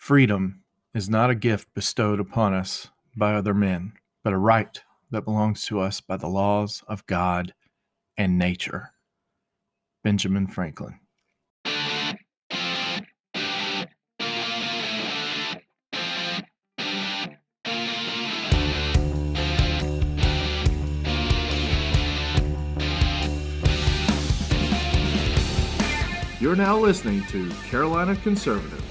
Freedom is not a gift bestowed upon us by other men, but a right that belongs to us by the laws of God and nature. Benjamin Franklin. You're now listening to Carolina Conservative.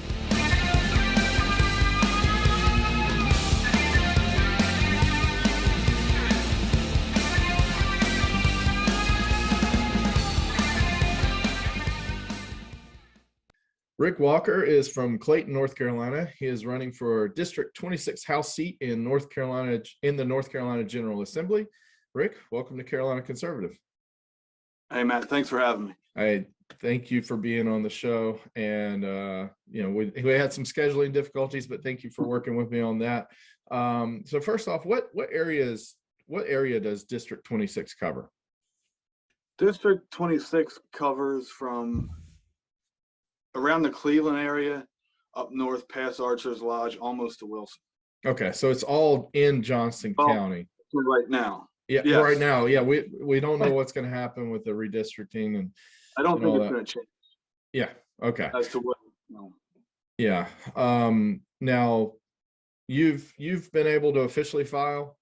Rick Walker is from Clayton, North Carolina. He is running for District 26 House seat in North Carolina in the North Carolina General Assembly. Rick, welcome to Carolina Conservative. Hey, Matt, thanks for having me. I thank you for being on the show. And, we had some scheduling difficulties, but thank you for working with me on that. So first off, what area does District 26 cover? District 26 covers from around the Cleveland area up north past Archer's Lodge, almost to Wilson. Okay, so it's all in Johnston County right now. Yeah, yes. Right now. Yeah, we don't know what's going to happen with the redistricting, and I don't think it's going to change. Yeah. Okay. As to what? Yeah. Now, you've been able to officially file.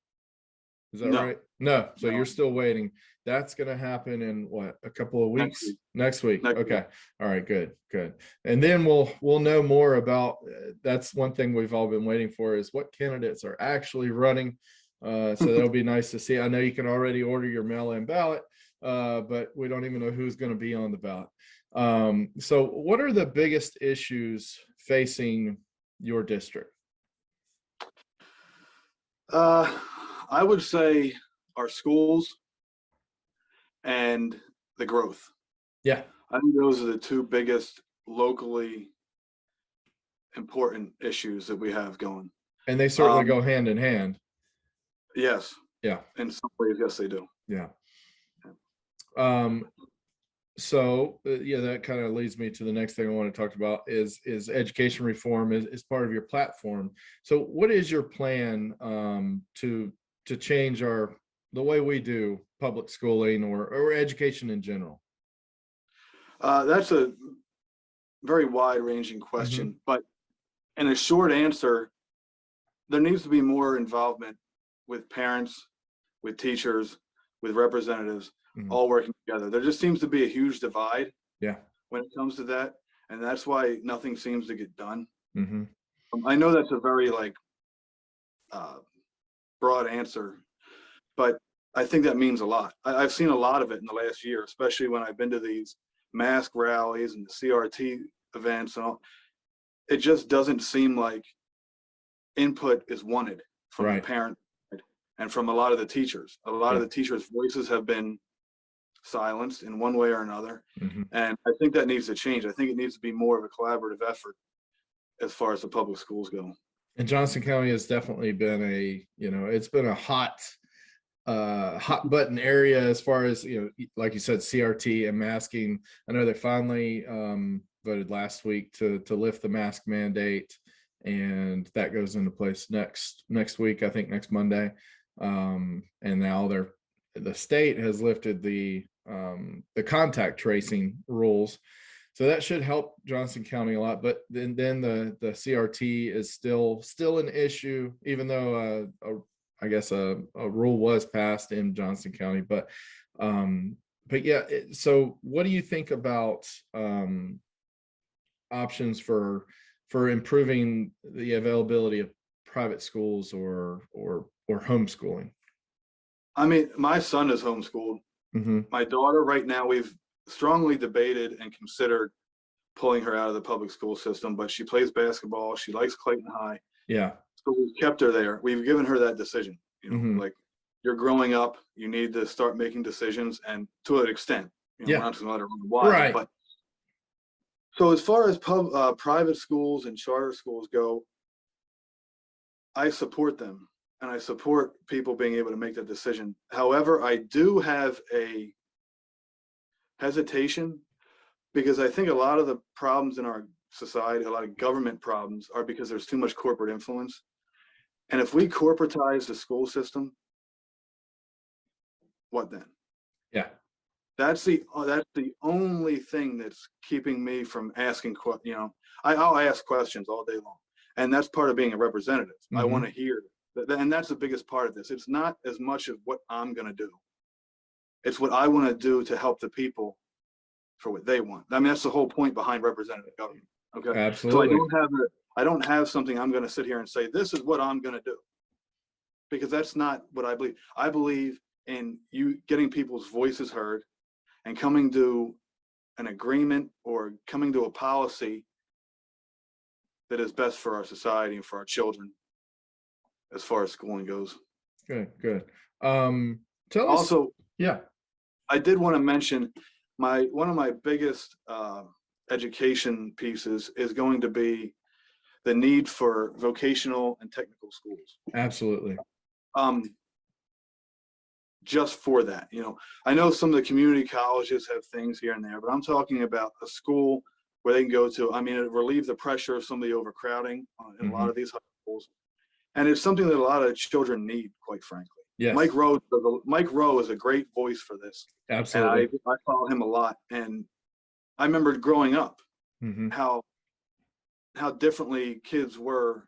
Is that right? No. So you're still waiting. That's going to happen in what, a couple of weeks? Next week. Okay. All right. Good. And then we'll know more about. That's one thing we've all been waiting for, is what candidates are actually running. So that'll be nice to see. I know you can already order your mail-in ballot, but we don't even know who's going to be on the ballot. So what are the biggest issues facing your district? I would say our schools and the growth. Yeah. I think those are the two biggest locally important issues that we have going. And they certainly go hand in hand. Yes. Yeah. In some ways, yes, they do. Yeah. So that kind of leads me to the next thing I want to talk about is education reform is part of your platform. So what is your plan to change the way we do public schooling or education in general? That's a very wide-ranging question, but in a short answer, there needs to be more involvement with parents, with teachers, with representatives, all working together. There just seems to be a huge divide when it comes to that, and that's why nothing seems to get done. I know that's a very broad answer, but I think that means a lot. I've seen a lot of it in the last year, especially when I've been to these mask rallies and the CRT events and all. It just doesn't seem like input is wanted from the parent and from a lot of the teachers. A lot of the teachers' voices have been silenced in one way or another. And I think that needs to change. I think it needs to be more of a collaborative effort as far as the public schools go. And Johnston County has definitely been it's been a hot button area as far as, like you said, CRT and masking. I know they finally voted last week to lift the mask mandate, and that goes into place next week, I think next Monday. And now the state has lifted the contact tracing rules, so that should help Johnston County a lot. But then the CRT is still an issue, even though I guess a rule was passed in Johnston County. But yeah. So what do you think about options for improving the availability of private schools or homeschooling? I mean, my son is homeschooled. My daughter, right now, we've strongly debated and considered pulling her out of the public school system, but she plays basketball. She likes Clayton High. Yeah. So we've kept her there. We've given her that decision. Like, you're growing up, you need to start making decisions, and to an extent, we're not just gonna let her run wild. Right. But so as far as private schools and charter schools go, I support them. And I support people being able to make that decision. However, I do have a hesitation because I think a lot of the problems in our society, a lot of government problems are because there's too much corporate influence. And if we corporatize the school system, what then? Yeah. That's the only thing that's keeping me from asking, I'll ask questions all day long. And that's part of being a representative. I want to hear that. And that's the biggest part of this. It's not as much of what I'm going to do. It's what I want to do to help the people for what they want. I mean, that's the whole point behind representative government. Okay. Absolutely. So I don't have something I'm going to sit here and say, this is what I'm going to do. Because that's not what I believe. I believe in you getting people's voices heard and coming to an agreement or coming to a policy that is best for our society and for our children as far as schooling goes. Good. Tell us. Also, yeah. I did want to mention one of my biggest education pieces is going to be the need for vocational and technical schools. Absolutely. Just for that, I know some of the community colleges have things here and there, but I'm talking about a school where they can go to. I mean, it relieves the pressure of some of the overcrowding in a lot of these high schools. And it's something that a lot of children need, quite frankly. Yes. Mike Rowe is a great voice for this. Absolutely. And I follow him a lot. And I remember growing up, how differently kids were,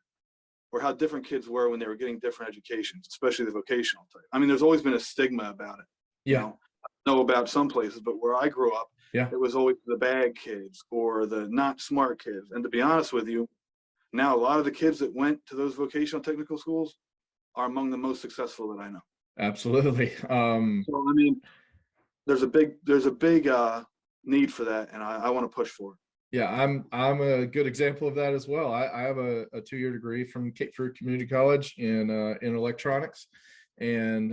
or how different kids were when they were getting different educations, especially the vocational type. I mean, there's always been a stigma about it. Yeah. I know about some places, but where I grew up, it was always the bad kids or the not smart kids. And to be honest with you, now a lot of the kids that went to those vocational technical schools are among the most successful that I know. Absolutely. So I mean, there's a big need for that, and I want to push for it. Yeah, I'm a good example of that as well. I have a 2-year degree from Cape Fear Community College in electronics, and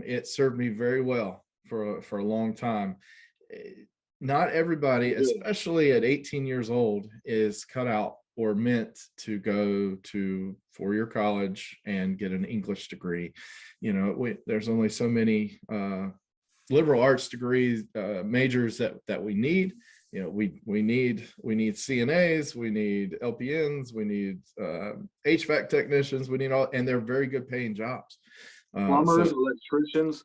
it served me very well for a long time. Not everybody, especially at 18 years old, is cut out or meant to go to 4-year college and get an English degree. There's only so many liberal arts degrees majors that we need. We need CNAs, we need LPNs, we need HVAC technicians, we need all, and they're very good paying jobs. Plumbers, electricians,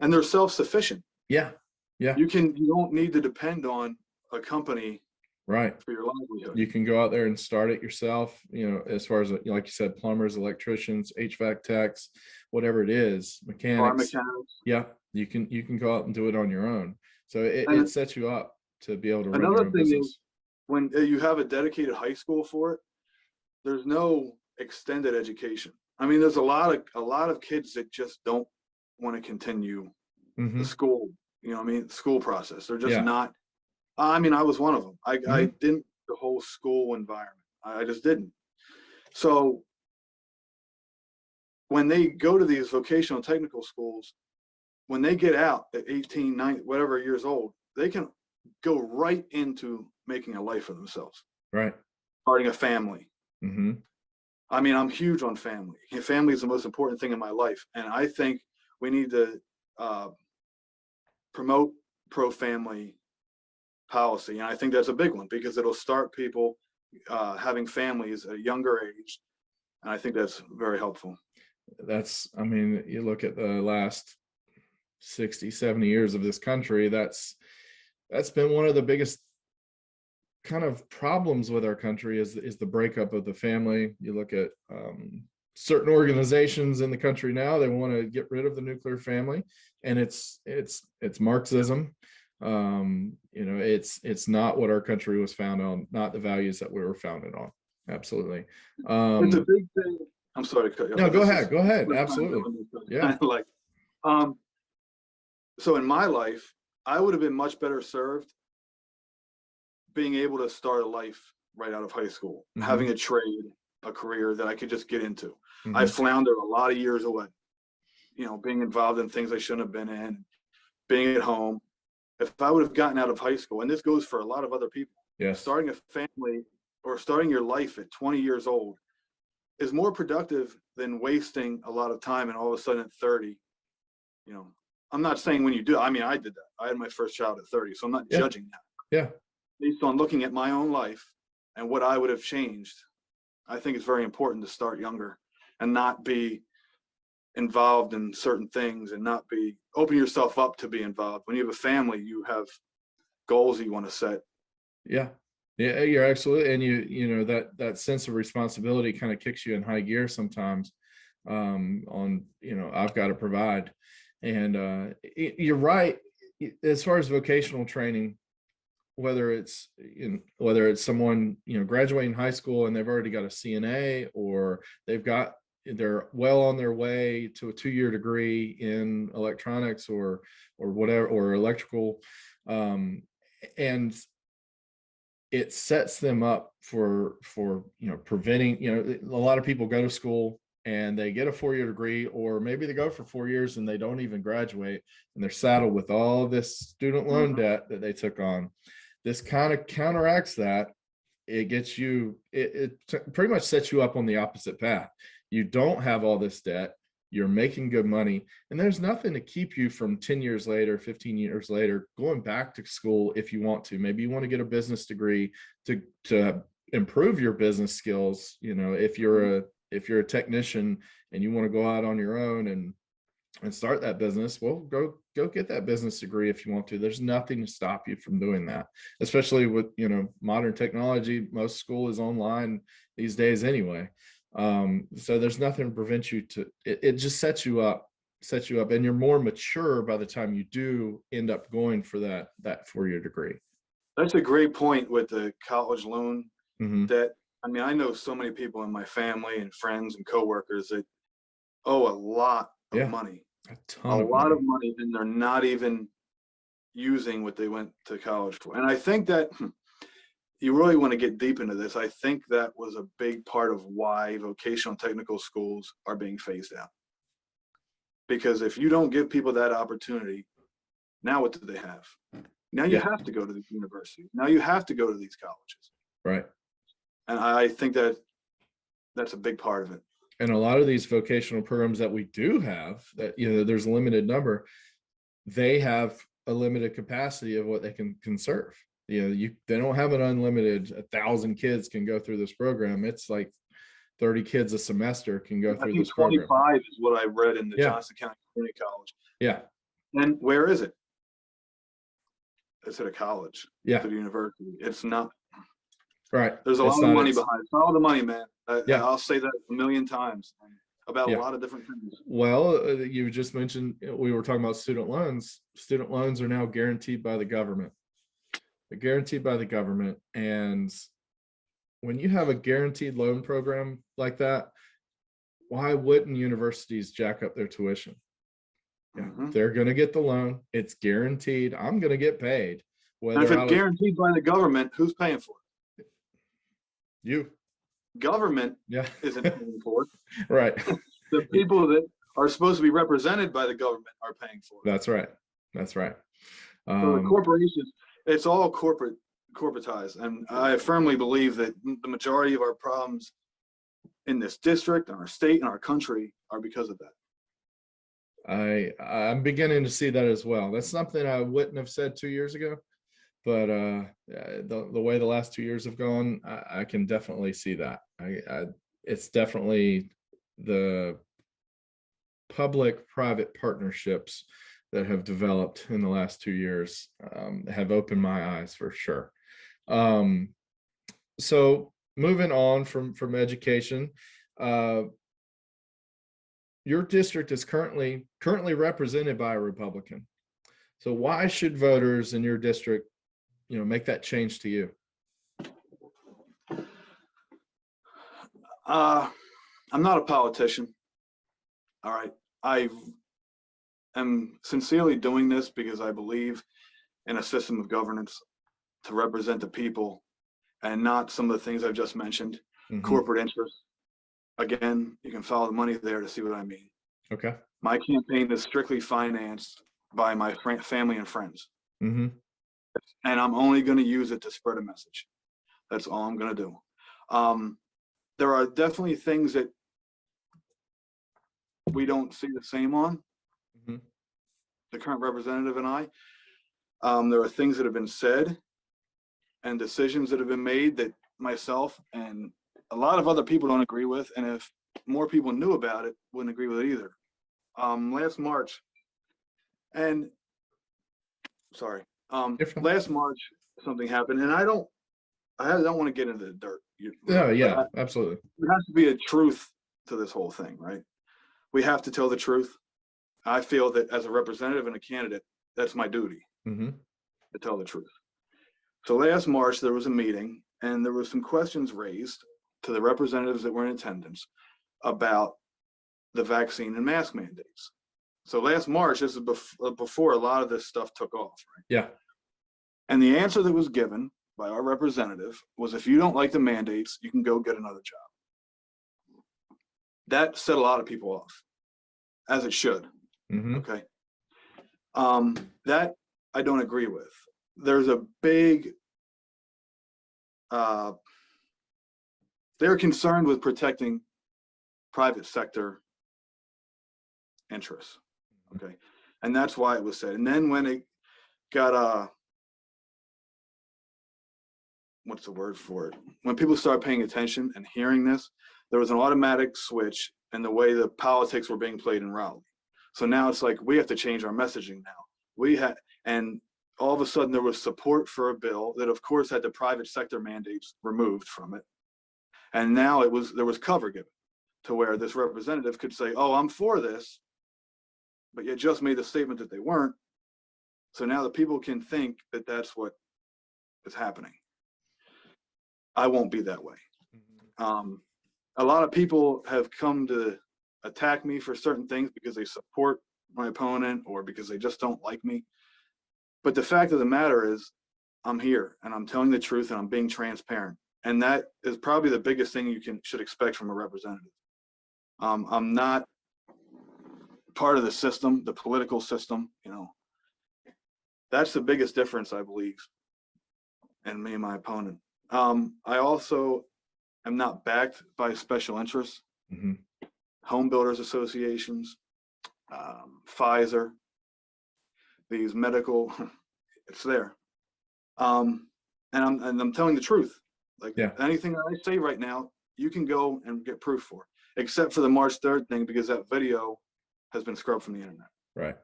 and they're self-sufficient. Yeah. You don't need to depend on a company, right, for your livelihood. You can go out there and start it yourself. As far as, like you said, plumbers, electricians, HVAC techs, whatever it is, mechanics. Yeah, you can go out and do it on your own. So it sets you up to be able to run your own business. Is when you have a dedicated high school for it, there's no extended education. I mean, there's a lot of kids that just don't want to continue the school, school process. They're just not. I mean, I was one of them. I didn't the whole school environment. I just didn't. So when they go to these vocational technical schools, when they get out at 18, 19, whatever years old, they can go right into making a life for themselves. Right. Starting a family. I mean, I'm huge on family. Family is the most important thing in my life. And I think we need to promote pro-family policy. And I think that's a big one because it'll start people having families at a younger age. And I think that's very helpful. You look at the last 60, 70 years of this country, that's been one of the biggest kind of problems with our country is the breakup of the family. You look at certain organizations in the country now, they want to get rid of the nuclear family, and it's Marxism. It's not what our country was founded on, not the values that we were founded on. Absolutely. It's a big thing. I'm sorry to cut you off. No, go ahead. Absolutely. Yeah. So in my life, I would have been much better served being able to start a life right out of high school, having a trade, a career that I could just get into. I floundered a lot of years away, being involved in things I shouldn't have been in, being at home. If I would have gotten out of high school, and this goes for a lot of other people, starting a family or starting your life at 20 years old is more productive than wasting a lot of time and all of a sudden at 30, I'm not saying when you do, I mean, I did that. I had my first child at 30, so I'm not judging that. Yeah. Based on looking at my own life and what I would have changed, I think it's very important to start younger and not be involved in certain things and not be open yourself up to be involved. When you have a family, you have goals you want to set. Yeah. Yeah, you're absolutely, and you know that sense of responsibility kind of kicks you in high gear sometimes. On, you know, I've got to provide, and you're right. As far as vocational training, whether it's someone, you know, graduating high school and they've already got a CNA, or they're well on their way to a 2-year degree in electronics or whatever, or electrical, and it sets them up for you know, preventing, you know, a lot of people go to school and they get a 4-year degree, or maybe they go for 4 years and they don't even graduate, and they're saddled with all this student loan debt that they took on. This kind of counteracts that. It gets you, it pretty much sets you up on the opposite path. You don't have all this debt, you're making good money, and there's nothing to keep you from 10 years later, 15 years later, going back to school if you want to. Maybe you want to get a business degree to improve your business skills. You know, if you're a technician and you want to go out on your own and start that business, well, go get that business degree if you want to. There's nothing to stop you from doing that, especially with, you know, modern technology. Most school is online these days anyway. So there's nothing to prevent you to, it just sets you up, and you're more mature by the time you do end up going for that 4-year degree. That's a great point with the college loan Mm-hmm. debt. I mean, I know so many people in my family and friends and coworkers that owe a lot of Yeah, money, a a ton of lot money. of money, and they're not even using what they went to college for. And I think that you really want to get deep into this. I think that was a big part of why vocational technical schools are being phased out. Because if you don't give people that opportunity, now what do they have? Now you Yeah, have to go to the university. Now you have to go to these colleges. right. And I think that that's a big part of it. And a lot of these vocational programs that we do have, that, you know, there's a limited number, they have a limited capacity of what they can serve. You know, they don't have an unlimited 1,000 kids can go through this program. It's like 30 kids a semester can go I through think this program. 25 is what I read in the Yeah, Johnson County Community College. yeah, And where is it? It's at a college, yeah, to the university. It's not. right. There's a lot of money behind it. Follow the money, man. Yeah. I'll say that a million times about Yeah. a lot of different things. Well, you just mentioned, we were talking about student loans. Student loans are now guaranteed by the government. They're guaranteed by the government. And when you have a guaranteed loan program like that, why wouldn't universities jack up their tuition? Yeah, they're going to get the loan. It's guaranteed. I'm going to get paid. And if it's guaranteed by the government, who's paying for it? You. Government Yeah. isn't paying for it. Right. The people that are supposed to be represented by the government are paying for it. That's right. That's right. So the corporations, it's all corporatized. And I firmly believe that the majority of our problems in this district, in our state, in our country are because of that. I'm beginning to see that as well. That's something I wouldn't have said 2 years ago, but the way the last 2 years have gone, I can definitely see that. It's definitely the public-private partnerships that have developed in the last 2 years have opened my eyes for sure. So moving on from education, your district is currently represented by a Republican. So why should voters in your district, you know, make that change to you? I'm not a politician. All right. I am sincerely doing this because I believe in a system of governance to represent the people and not some of the things I've just mentioned, corporate interests. Again, you can follow the money there to see what I mean. Okay. My campaign is strictly financed by my family and friends. And I'm only going to use it to spread a message. That's all I'm going to do. There are definitely things that we don't see the same on, the current representative and I. There are things that have been said and decisions that have been made that myself and a lot of other people don't agree with, and if more people knew about it, wouldn't agree with it either. Last March, and sorry, Different. last March something happened, and I don't want to get into the dirt. Yeah, But yeah, absolutely. there has to be a truth to this whole thing, right? We have to tell the truth. I feel that as a representative and a candidate, that's my duty Mm-hmm. to tell the truth. So last March, there was a meeting and there were some questions raised to the representatives that were in attendance about the vaccine and mask mandates. So last March, this is before a lot of this stuff took off, right? Yeah. And the answer that was given by our representative was, if you don't like the mandates, you can go get another job. That set a lot of people off, as it should. Mm-hmm. Okay. That I don't agree with. There's a big, they're concerned with protecting private sector interests. Okay. And that's why it was said. And then when it got, what's the word for it? When people start paying attention and hearing this, there was an automatic switch in the way the politics were being played in Raleigh. So now it's like, we have to change our messaging now. And all of a sudden there was support for a bill that of course had the private sector mandates removed from it. And now there was cover given to where this representative could say, oh, I'm for this, but you just made the statement that they weren't. So now the people can think that that's what is happening. I won't be that way. A lot of people have come to attack me for certain things because they support my opponent or because they just don't like me. But the fact of the matter is, I'm here and I'm telling the truth and I'm being transparent. And that is probably the biggest thing you should expect from a representative. I'm not part of the system, the political system, you know. That's the biggest difference, I believe, in me and my opponent. I also am not backed by special interests, Mm-hmm. home builders associations, Pfizer, these medical, it's there. And I'm telling the truth. Like, Yeah. anything that I say right now, you can go and get proof for, except for the March 3rd thing, because that video has been scrubbed from the internet. Right.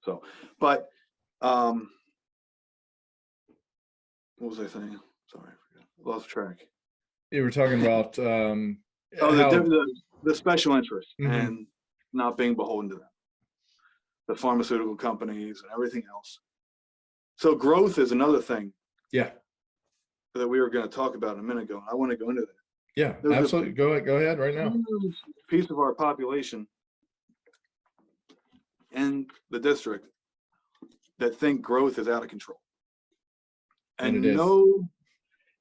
So, but what was I saying? Sorry, I forgot. Lost track. You were talking about Oh, how, the special interest Mhm. and not being beholden to them, the pharmaceutical companies and everything else. So growth is another thing yeah, that we were going to talk about a minute ago. I want to go into that. yeah, There's absolutely. Go ahead right a now. huge piece of our population in the district that think growth is out of control. And it is.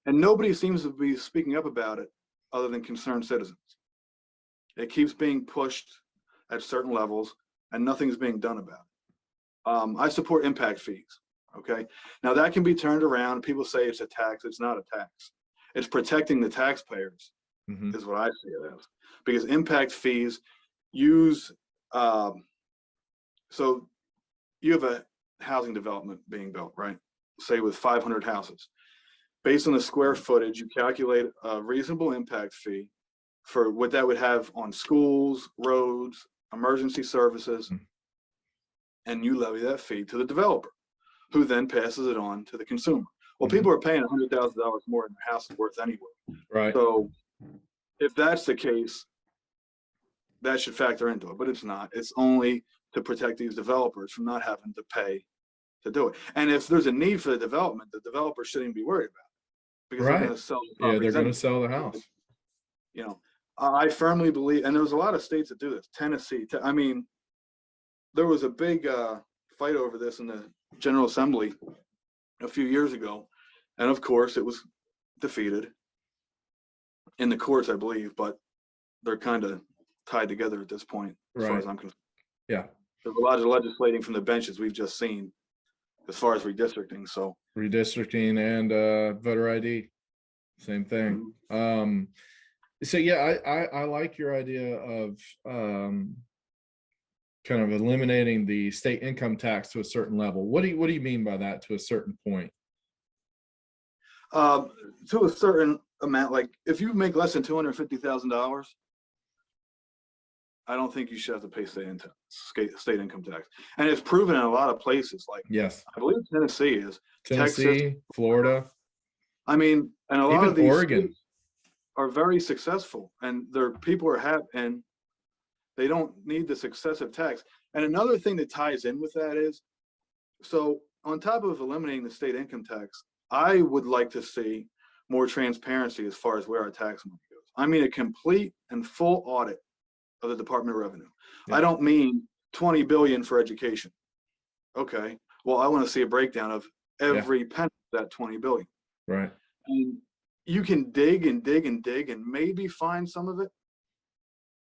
Nobody seems to be speaking up about it other than concerned citizens. It keeps being pushed at certain levels and nothing's being done about it. I support impact fees. Okay. Now that can be turned around. People say it's a tax. It's not a tax. It's protecting the taxpayers, Mm-hmm. is what I see it as. Because impact fees use, so you have a housing development being built, right? Say with 500 houses. Based on the square footage, you calculate a reasonable impact fee for what that would have on schools, roads, emergency services, and you levy that fee to the developer, who then passes it on to the consumer. Well, people are paying $100,000 more than their house is worth anyway. Right. So if that's the case, that should factor into it, but it's not. It's only to protect these developers from not having to pay to do it. And if there's a need for the developer shouldn't be worried about it, because they're Right. going to sell the Yeah, they're properties going to anyway. sell the house. You know, I firmly believe, and there's a lot of states that do this. Tennessee, I mean, there was a big fight over this in the General Assembly a few years ago, and of course it was defeated in the courts, I believe, but they're kind of tied together at this point, as far as Right. I'm concerned. Yeah. There's a lot of legislating from the benches we've just seen as far as redistricting. So Redistricting and voter ID, same thing. So yeah, I like your idea of kind of eliminating the state income tax to a certain level. What do you mean by that, to a certain point? To a certain amount, like if you make less than $250,000, I don't think you should have to pay state income tax. And it's proven in a lot of places, like Yes. I believe Tennessee is, Texas. Tennessee, Florida, I mean, and a lot even of these Oregon. states are very successful, and their people are happy, and they don't need this excessive tax. And another thing that ties in with that is, so on top of eliminating the state income tax, I would like to see more transparency as far as where our tax money goes. I mean, a complete and full audit of the Department of Revenue. Yeah. I don't mean 20 billion for education. Okay, well, I want to see a breakdown of every penny of that 20 billion. Right. And you can dig and dig and dig and maybe find some of it,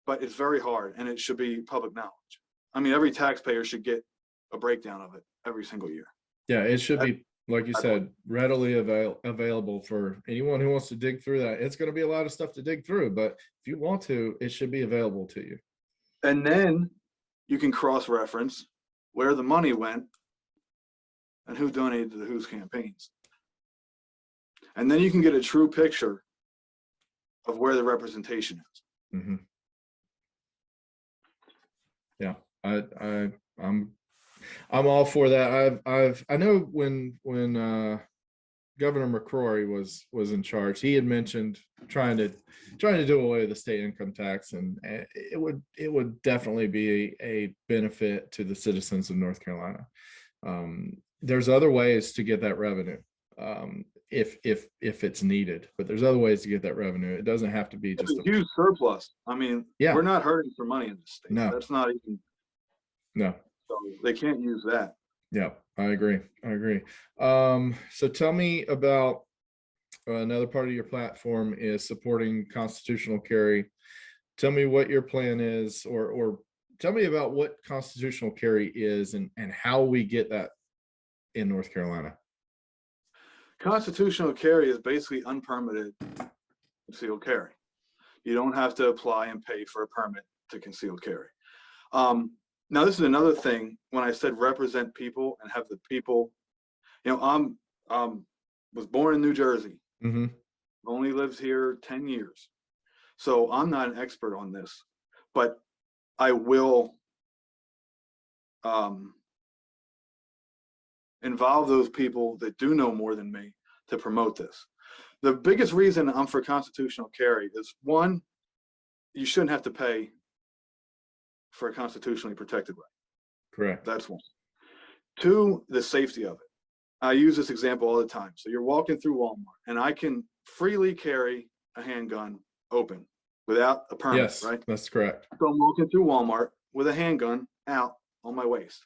but it's very hard, and it should be public knowledge. I mean, every taxpayer should get a breakdown of it every single year. Yeah, it should be, like you said, readily available for anyone who wants to dig through that. It's going to be a lot of stuff to dig through, but if you want to, it should be available to you. And then you can cross-reference where the money went and who donated to whose campaigns. And then you can get a true picture of where the representation is. Mm-hmm. Yeah, I'm all for that. I know when Governor McCrory was in charge, he had mentioned trying to do away with the state income tax, and it would definitely be a benefit to the citizens of North Carolina. There's other ways to get that revenue, if it's needed, but there's other ways to get that revenue. It doesn't have to be just a huge surplus. I mean, yeah, we're not hurting for money in this state. No, that's not even. No, so they can't use that. Yeah, I agree. So tell me about another part of your platform is supporting constitutional carry. Tell me what your plan is, or tell me about what constitutional carry is and how we get that in North Carolina. Constitutional carry is basically unpermitted concealed carry. You don't have to apply and pay for a permit to conceal carry. Now, this is another thing. When I said represent people and have the people, you know, was born in New Jersey. Mm-hmm. Only lived here 10 years. So I'm not an expert on this, but I will involve those people that do know more than me to promote this. The biggest reason I'm for constitutional carry is, one, you shouldn't have to pay for a constitutionally protected right. Correct. That's one. Two, the safety of it. I use this example all the time. So you're walking through Walmart, and I can freely carry a handgun open without a permit, yes, right? That's correct. So I'm walking through Walmart with a handgun out on my waist.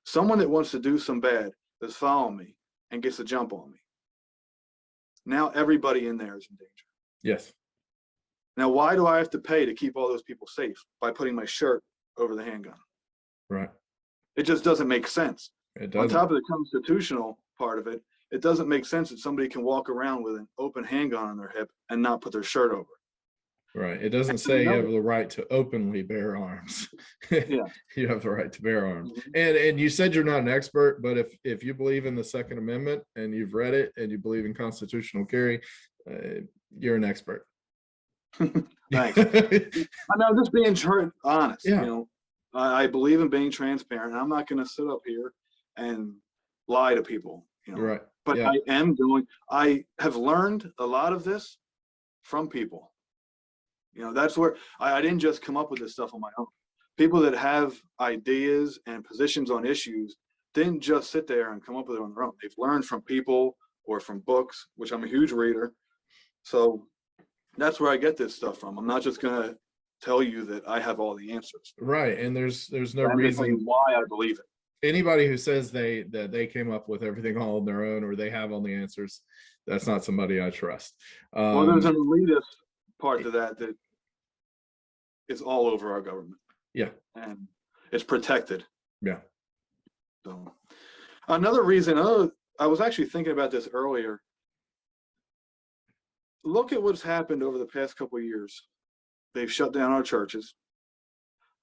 Someone that wants to do some bad is following me and gets a jump on me. Now everybody in there is in danger. Yes. Now, why do I have to pay to keep all those people safe by putting my shirt over the handgun? Right. It just doesn't make sense. It doesn't. On top of the constitutional part of it, it doesn't make sense that somebody can walk around with an open handgun on their hip and not put their shirt over it. Right. It doesn't say you have the right to openly bear arms. Yeah. You have the right to bear arms. Mm-hmm. And you said you're not an expert, but if you believe in the Second Amendment and you've read it and you believe in constitutional carry, you're an expert. Thanks. I know, just being honest. Yeah. You know, I believe in being transparent. I'm not going to sit up here and lie to people. You know, right. But yeah. I have learned a lot of this from people. You know, that's where I didn't just come up with this stuff on my own. People that have ideas and positions on issues didn't just sit there and come up with it on their own. They've learned from people or from books, which I'm a huge reader. So that's where I get this stuff from. I'm not just going to tell you that I have all the answers. Right. And there's no reason why I believe it. Anybody who says that they came up with everything all on their own or they have all the answers, that's not somebody I trust. Well, there's an elitist part to that is all over our government. Yeah. And it's protected. Yeah. So another reason, I was actually thinking about this earlier. Look at what's happened over the past couple of years. They've shut down our churches.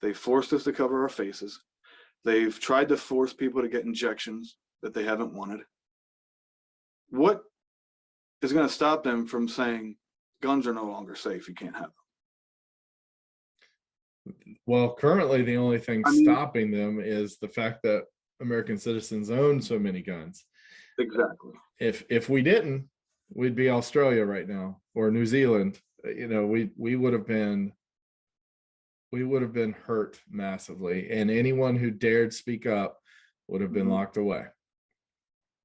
They've forced us to cover our faces. They've tried to force people to get injections that they haven't wanted. What is going to stop them from saying guns are no longer safe? You can't have them. Well, currently the only thing I mean, stopping them is the fact that American citizens own so many guns. exactly. If we didn't, we'd be Australia right now or New Zealand. You know, we would have been hurt massively, and anyone who dared speak up would have been Mhm. locked away.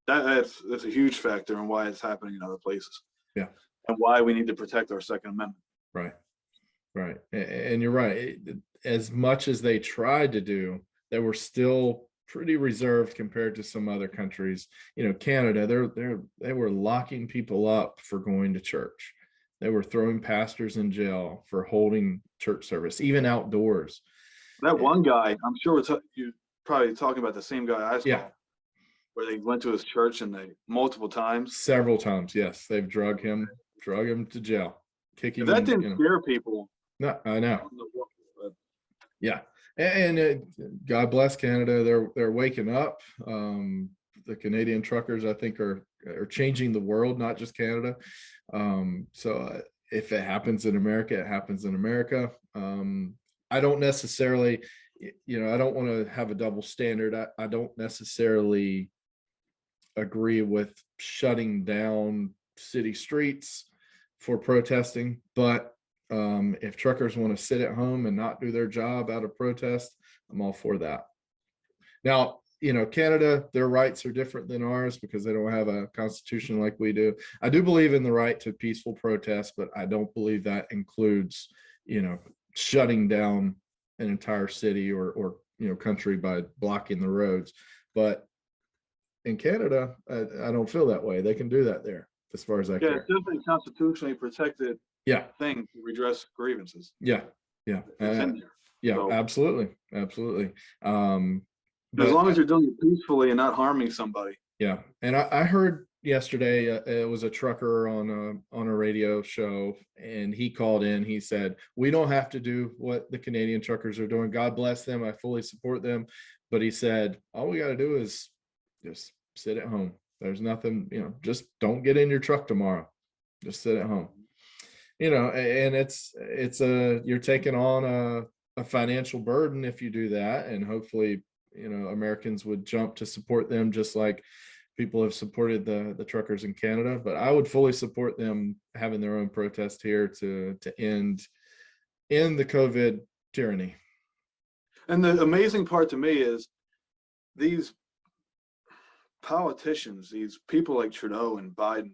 That's a huge factor in why it's happening in other places. Yeah. And why we need to protect our Second Amendment. Right. Right. And you're right. As much as they tried to do, they were still pretty reserved compared to some other countries. You know, Canada, they were locking people up for going to church. They were throwing pastors in jail for holding church service, even outdoors. That one guy, I'm sure you're probably talking about the same guy I Yeah, saw, where they went to his church and they multiple times. several times. Yes, they've drug him to jail, If that kicking. didn't You know, scare people, no, I I know. don't know what would. Yeah, and God bless Canada. They're waking up. The Canadian truckers, I think, are changing the world, not just Canada. So if it happens in America, it happens in America. I don't necessarily, you know, I don't want to have a double standard. I don't necessarily agree with shutting down city streets for protesting, but if truckers want to sit at home and not do their job out of protest, I'm all for that. Now, you know, Canada, their rights are different than ours because they don't have a constitution like we do. I do believe in the right to peaceful protest, but I don't believe that includes, you know, shutting down an entire city or you know, country by blocking the roads. But in Canada, I don't feel that way. They can do that there, as far as I Yeah, it's care. definitely a constitutionally protected Yeah, thing to redress grievances. yeah, yeah, It's in there. yeah. So Absolutely, absolutely. Um, as but long as you're doing it peacefully and not harming somebody. yeah, and I heard yesterday it was a trucker on a radio show, and he called in. He said, "We don't have to do what the Canadian truckers are doing. God bless them. I fully support them." But he said, "All we got to do is just sit at home. There's nothing, you know, just don't get in your truck tomorrow. Just sit at home." You know, and it's you're taking on a financial burden if you do that, and hopefully, you know, Americans would jump to support them just like people have supported the truckers in Canada. But I would fully support them having their own protest here to end the COVID tyranny. And the amazing part to me is these politicians, these people like Trudeau and Biden,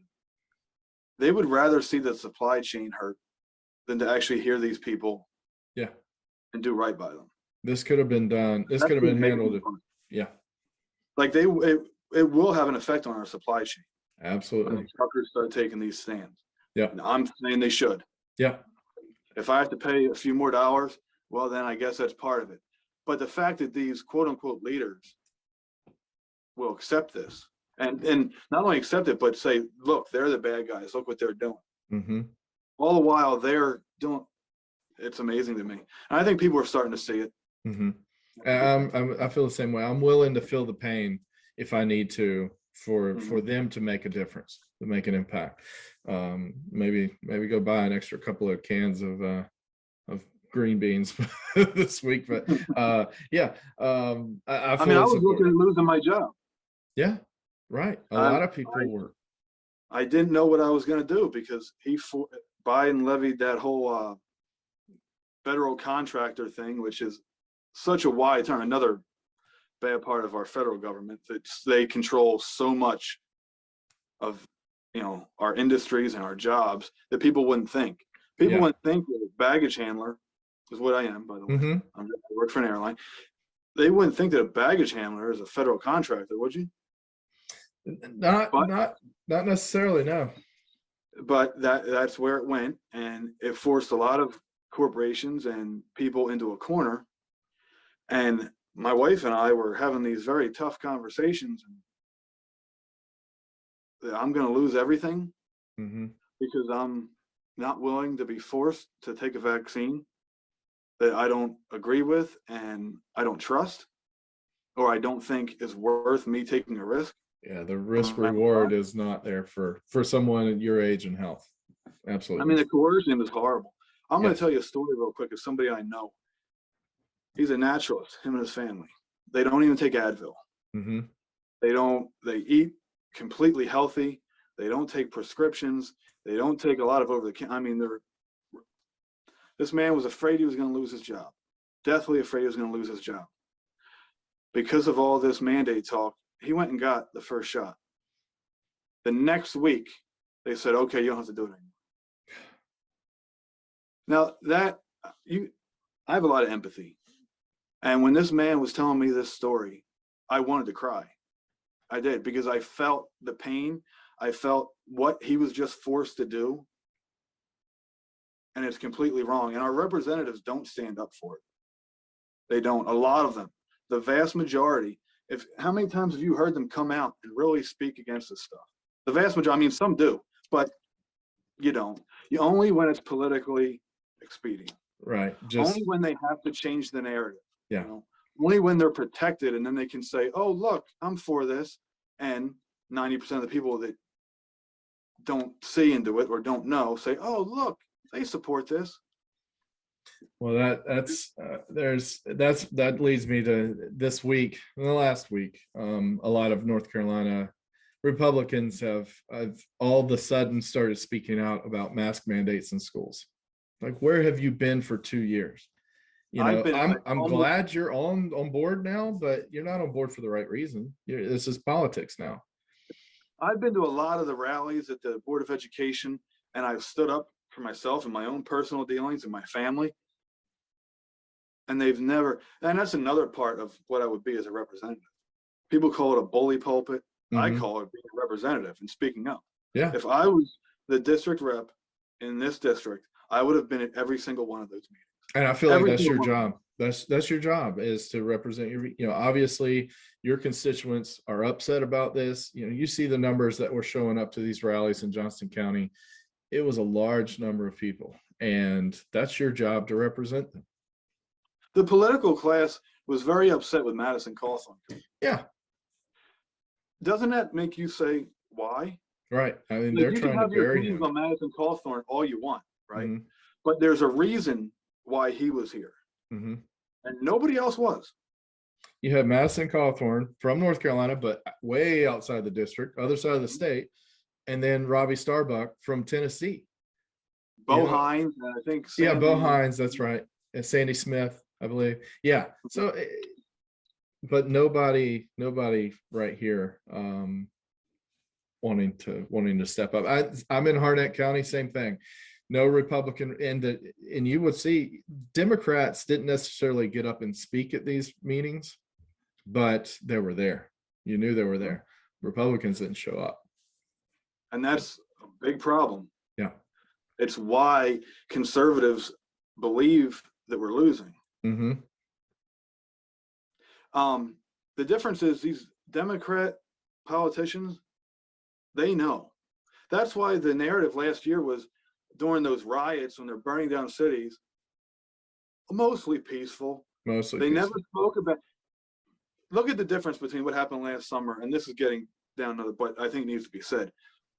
they would rather see the supply chain hurt than to actually hear these people Yeah, and do right by them. this could have been done. This That's could have the been amazing handled. part. Yeah, Like it will have an effect on our supply chain when absolutely. the truckers start taking these stands. Yeah, And I'm saying they should. yeah, If I have to pay a few more dollars, well, then I guess that's part of it. But the fact that these quote unquote leaders will accept this and not only accept it, but say, look, they're the bad guys. Look what they're doing. mm-hmm. All the while they're doing, it's amazing to me. And I think people are starting to see it. Mm-hmm. I feel the same way. I'm willing to feel the pain if I need to for them to make a difference, to make an impact. Maybe go buy an extra couple of cans of green beans this week, but yeah, I I mean, I fully was support looking it. at losing my job. Yeah, right. A lot of people were. I didn't know what I was going to do because Biden levied that whole federal contractor thing, which is such a wide term. Another bad part of our federal government that they control so much of, you know, our industries and our jobs that people wouldn't think. People Yeah. wouldn't think that a baggage handler is what I am, by the way. Mm-hmm. I work for an airline. They wouldn't think that a baggage handler is a federal contractor, would you? Not But not necessarily. No. but that's where it went, and it forced a lot of corporations and people into a corner. And my wife and I were having these very tough conversations, and that I'm going to lose everything Mm-hmm. because I'm not willing to be forced to take a vaccine that I don't agree with and I don't trust, or I don't think is worth me taking a risk. Yeah, the risk Uh, reward is not there for someone at your age and health. I Absolutely. mean, the coercion is horrible. I'm going to Yes. tell you a story real quick of somebody I know. He's a naturalist, him and his family. They don't even take Advil. Mm-hmm. They eat completely healthy. They don't take prescriptions. They don't take a lot of over the counter. I mean, this man was afraid he was going to lose his job, deathly afraid he was going to lose his job. Because of all this mandate talk, he went and got the first shot. The next week, they said, okay, you don't have to do it anymore. Now I have a lot of empathy. And when this man was telling me this story, I wanted to cry. I did, because I felt the pain. I felt what he was just forced to do. And it's completely wrong. And our representatives don't stand up for it. They don't. A lot of them, the vast majority. How many times have you heard them come out and really speak against this stuff? The vast majority. I mean, some do, but you don't. You only when it's politically expedient. Right. Only when they have to change the narrative. Yeah. You know? Only when they're protected, and then they can say, "Oh, look, I'm for this," and 90% of the people that don't see into it or don't know say, "Oh, look, they support this." Well, that leads me to this week, the last week. A lot of North Carolina Republicans have all of a sudden started speaking out about mask mandates in schools. Like, where have you been for 2 years? I'm glad you're on board now, but you're not on board for the right reason. This is politics now. I've been to a lot of the rallies at the Board of Education, and I've stood up for myself and my own personal dealings and my family. And they've never, and that's another part of what I would be as a representative. People call it a bully pulpit. I call it being a representative and speaking up. Yeah. If I was the district rep in this district, I would have been at every single one of those meetings. And I feel like that's your job. That's your job, is to represent obviously your constituents are upset about this. You see the numbers that were showing up to these rallies in Johnston County. It was a large number of people, and that's your job to represent them. The political class was very upset with Madison Cawthorn. Yeah. Doesn't that make you say why? Right. I mean, they're trying to bury him. You can have your opinions on Madison Cawthorn all you want, right? But there's a reason why he was here, and nobody else was. You have Madison Cawthorn from North Carolina, but way outside the district, other side of the state, and then Robbie Starbuck from Tennessee. Bo Hines, I think. Sandy. Yeah, Bo Hines, that's right. And Sandy Smith, I believe. Yeah. So, but nobody right here wanting to step up. I'm in Harnett County, same thing. No Republican, and you would see Democrats didn't necessarily get up and speak at these meetings, but they were there. You knew they were there. Republicans didn't show up. And that's a big problem. Yeah. It's why conservatives believe that we're losing. The difference is these Democrat politicians, they know. That's why the narrative last year was, during those riots when they're burning down cities, mostly peaceful. They never spoke about. Look at the difference between what happened last summer, and this is getting down to but I think needs to be said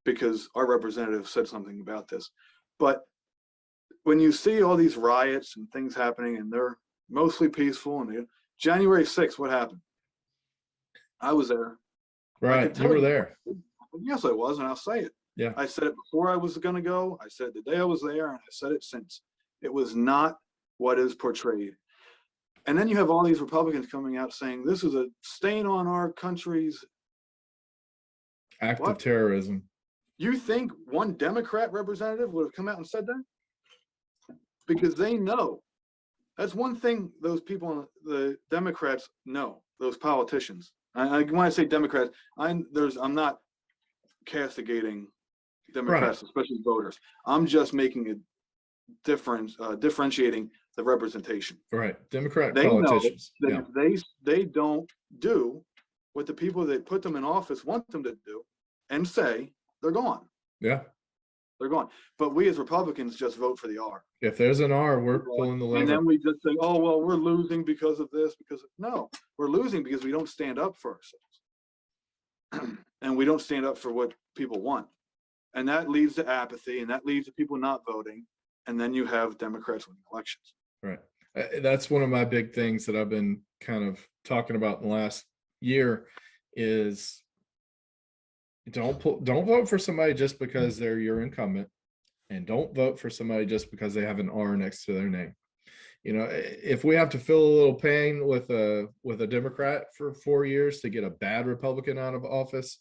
because our representative said something about this. But when you see all these riots and things happening, and they're mostly peaceful, and January 6th, what happened? I was there. Right, you were there. Yes, I was, and I'll say it. Yeah. I said it before I was going to go. I said it the day I was there, and I said it since. It was not what is portrayed. And then you have all these Republicans coming out saying this is a stain on our country's act of terrorism. You think one Democrat representative would have come out and said that? Because they know. That's one thing those people, the Democrats know, those politicians. When I say Democrats, I'm not castigating Democrats, especially voters. I'm just making a difference, differentiating the representation. Right, Democrat politicians. They know that if they don't do what the people that put them in office want them to do, and say, they're gone. Yeah, they're gone. But we as Republicans just vote for the R. If there's an R, we're pulling the lever. And then we just say, oh well, we're losing because of this. No, we're losing because we don't stand up for ourselves. and we don't stand up for what people want. And that leads to apathy, and that leads to people not voting. And then you have Democrats winning elections. Right. That's one of my big things that I've been kind of talking about in the last year is don't vote for somebody just because they're your incumbent, and don't vote for somebody just because they have an R next to their name. You know, if we have to feel a little pain with a Democrat for 4 years to get a bad Republican out of office,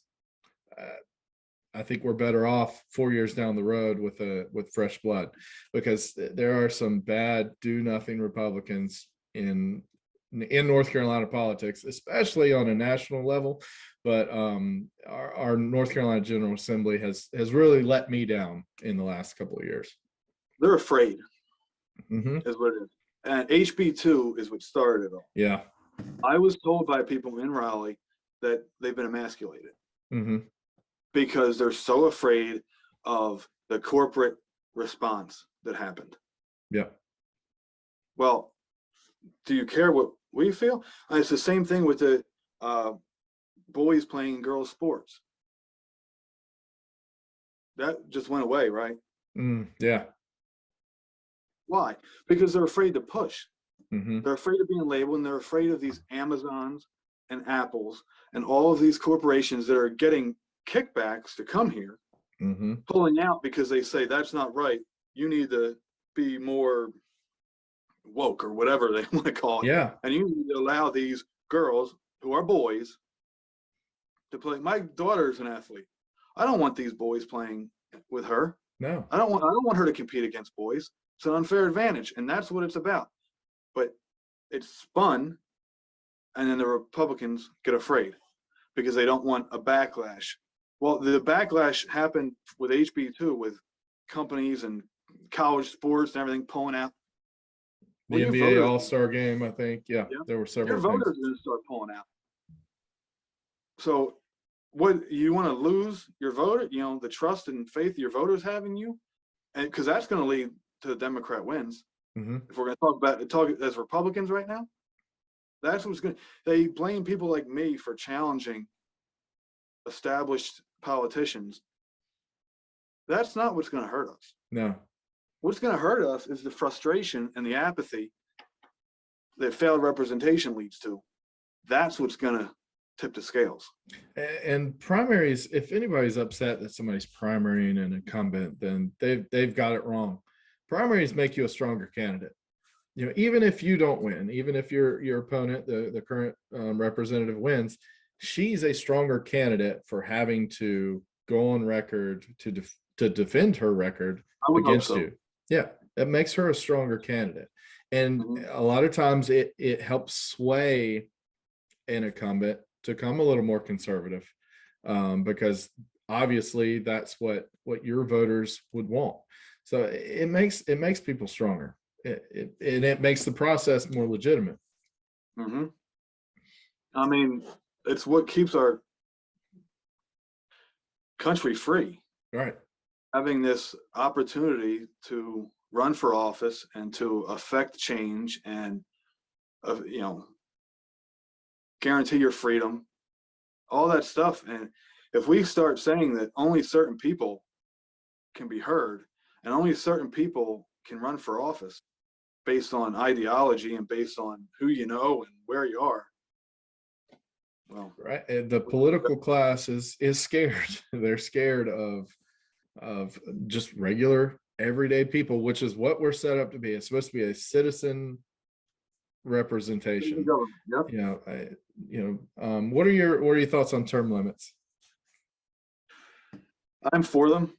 I think we're better off 4 years down the road with fresh blood, because there are some bad do nothing Republicans in North Carolina politics, especially on a national level. But our North Carolina General Assembly has really let me down in the last couple of years. They're afraid, Mm-hmm. is what it is. And HB2 is what started it all. Yeah. I was told by people in Raleigh that they've been emasculated. Mm-hmm. Because they're so afraid of the corporate response that happened. Yeah. Well, do you care what we feel? It's the same thing with the boys playing girls sports. That just went away, right? Yeah. Why? Because they're afraid to push. Mm-hmm. They're afraid of being labeled, and they're afraid of these Amazons and Apples and all of these corporations that are getting kickbacks to come here, Mm-hmm. pulling out because they say that's not right. You need to be more woke, or whatever they want to call it. Yeah. And you need to allow these girls who are boys to play. My daughter's an athlete. I don't want these boys playing with her. No. I don't want her to compete against boys. It's an unfair advantage, and that's what it's about. But it's spun, and then the Republicans get afraid because they don't want a backlash. Well, the backlash happened with HB2, with companies and college sports and everything pulling out. The NBA All-Star game, I think. Yeah, there were several things. Your voters are going to start pulling out. So what, you want to lose your voter, the trust and faith your voters have in you? And because that's going to lead to the Democrat wins. Mm-hmm. If we're going to talk as Republicans right now, that's what's going to, they blame people like me for challenging established politicians. That's not what's going to hurt us. No. What's going to hurt us is the frustration and the apathy that failed representation leads to. That's what's going to tip the scales. And primaries, if anybody's upset that somebody's primarying an incumbent, then they've got it wrong. Primaries make you a stronger candidate. Even if you don't win, even if your opponent, the current representative, wins, she's a stronger candidate for having to go on record to defend her record against you. Yeah, that makes her a stronger candidate. And a lot of times it helps sway an incumbent to come a little more conservative, because obviously that's what your voters would want. So it makes people stronger. It makes the process more legitimate. Mm-hmm. I mean, it's what keeps our country free. Right. Having this opportunity to run for office and to affect change and, guarantee your freedom, all that stuff. And if we start saying that only certain people can be heard and only certain people can run for office based on ideology and based on who you know and where you are, well, right. And the political class is scared. They're scared of just regular everyday people, which is what we're set up to be. It's supposed to be a citizen representation. Yep. What are your thoughts on term limits? I'm for them,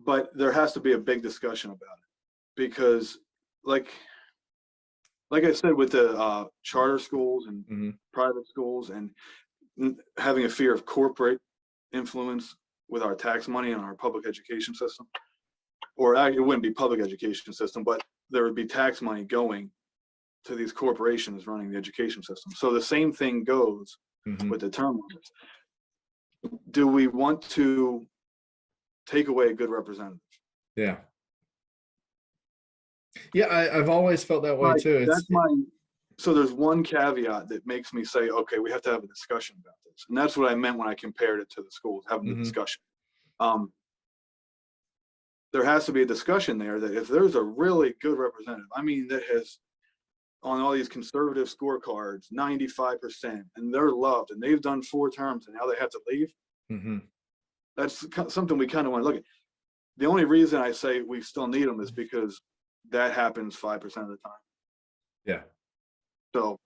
but there has to be a big discussion about it, because like I said, with the charter schools and private schools, and having a fear of corporate influence with our tax money and our public education system, or it wouldn't be public education system, but there would be tax money going to these corporations running the education system. So the same thing goes with the term limits. Do we want to take away a good representative? Yeah, I've always felt that way too. That's my So there's one caveat that makes me say, okay, we have to have a discussion about this. And that's what I meant when I compared it to the schools, having the discussion. There has to be a discussion there that if there's a really good representative, I mean, that has on all these conservative scorecards, 95%, and they're loved and they've done 4 terms and now they have to leave. That's something we kind of want to look at. The only reason I say we still need them is because that happens 5% of the time. Yeah. So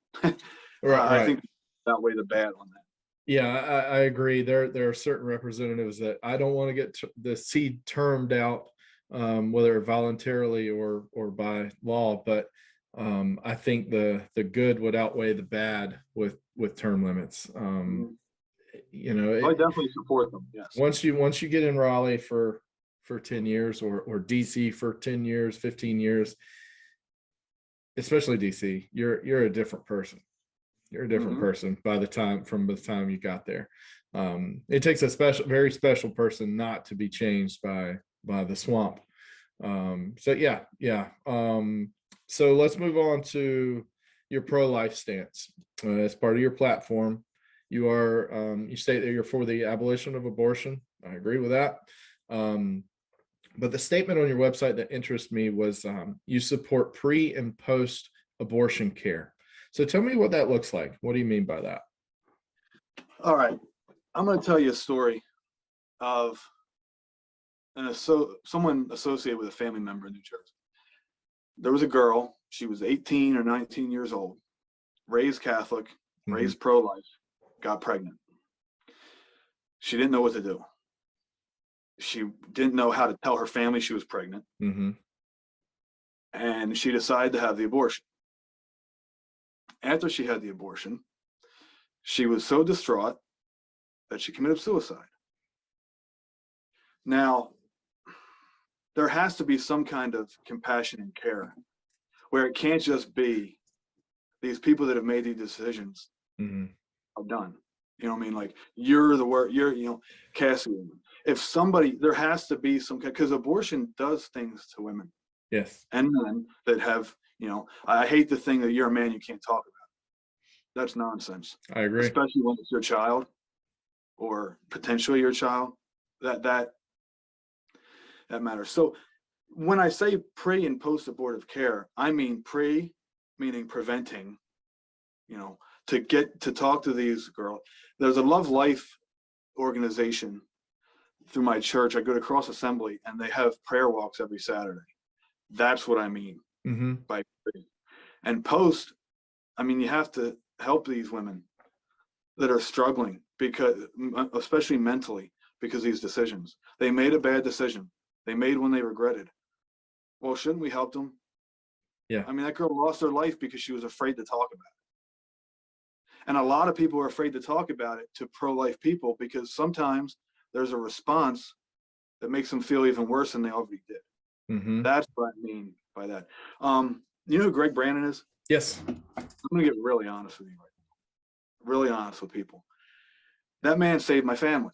Right. I think that way the bad on that. Yeah, I agree. There are certain representatives that I don't want to get the seed termed out, whether voluntarily or by law. But I think the good would outweigh the bad with term limits. You know, I definitely support them. Yes. Once you get in Raleigh for 10 years or DC for 10 years, 15 years, especially DC, you're a different person. You're a different person from the time you got there. It takes a very special person not to be changed by the swamp. So yeah. So let's move on to your pro-life stance. As part of your platform, you state that you're for the abolition of abortion. I agree with that. But the statement on your website that interests me was you support pre and post abortion care. So tell me what that looks like. What do you mean by that? All right. I'm going to tell you a story of someone associated with a family member in New Jersey. There was a girl. She was 18 or 19 years old, raised Catholic, raised pro-life, got pregnant. She didn't know what to do. She didn't know how to tell her family she was pregnant. And she decided to have the abortion. After she had the abortion, she was so distraught that she committed suicide. Now, there has to be some kind of compassion and care where it can't just be these people that have made these decisions are done. You know what I mean? Like, you're the word, Cassie. If somebody, there has to be some, because abortion does things to women. Yes. And men that have, I hate the thing that you're a man, you can't talk about. That's nonsense. I agree. Especially when it's your child or potentially your child. That matters. So when I say pre and post abortive care, I mean pre, meaning preventing, to get to talk to these girls. There's a Love Life organization through my church. I go to Cross Assembly and they have prayer walks every Saturday. That's what I mean by pre. And post, I mean, you have to help these women that are struggling, because especially mentally, because of these decisions. They made a bad decision. They made one they regretted. Well, shouldn't we help them? Yeah. I mean, that girl lost her life because she was afraid to talk about it. And a lot of people are afraid to talk about it to pro-life people because sometimes there's a response that makes them feel even worse than they already did. That's what I mean by that. You know who Greg Brandon is? Yes. I'm going to get really honest with you right now. Really honest with people. That man saved my family.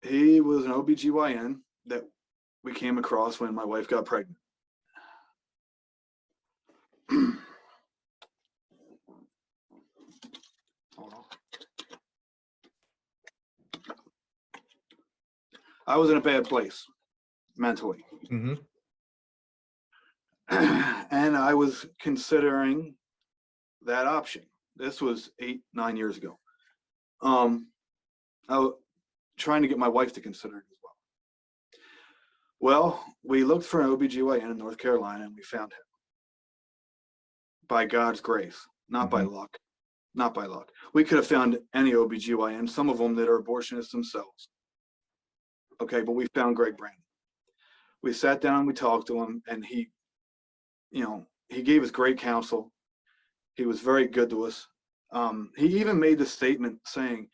He was an OBGYN that we came across when my wife got pregnant. I was in a bad place mentally. And I was considering that option. This was 8-9 years ago. I was trying to get my wife to consider it as well. Well, we looked for an OBGYN in North Carolina and we found him. By God's grace, not by luck. Not by luck. We could have found any OBGYN, some of them that are abortionists themselves. Okay, but we found Greg Brandon. We sat down, we talked to him, and he gave us great counsel. He was very good to us. He even made the statement saying,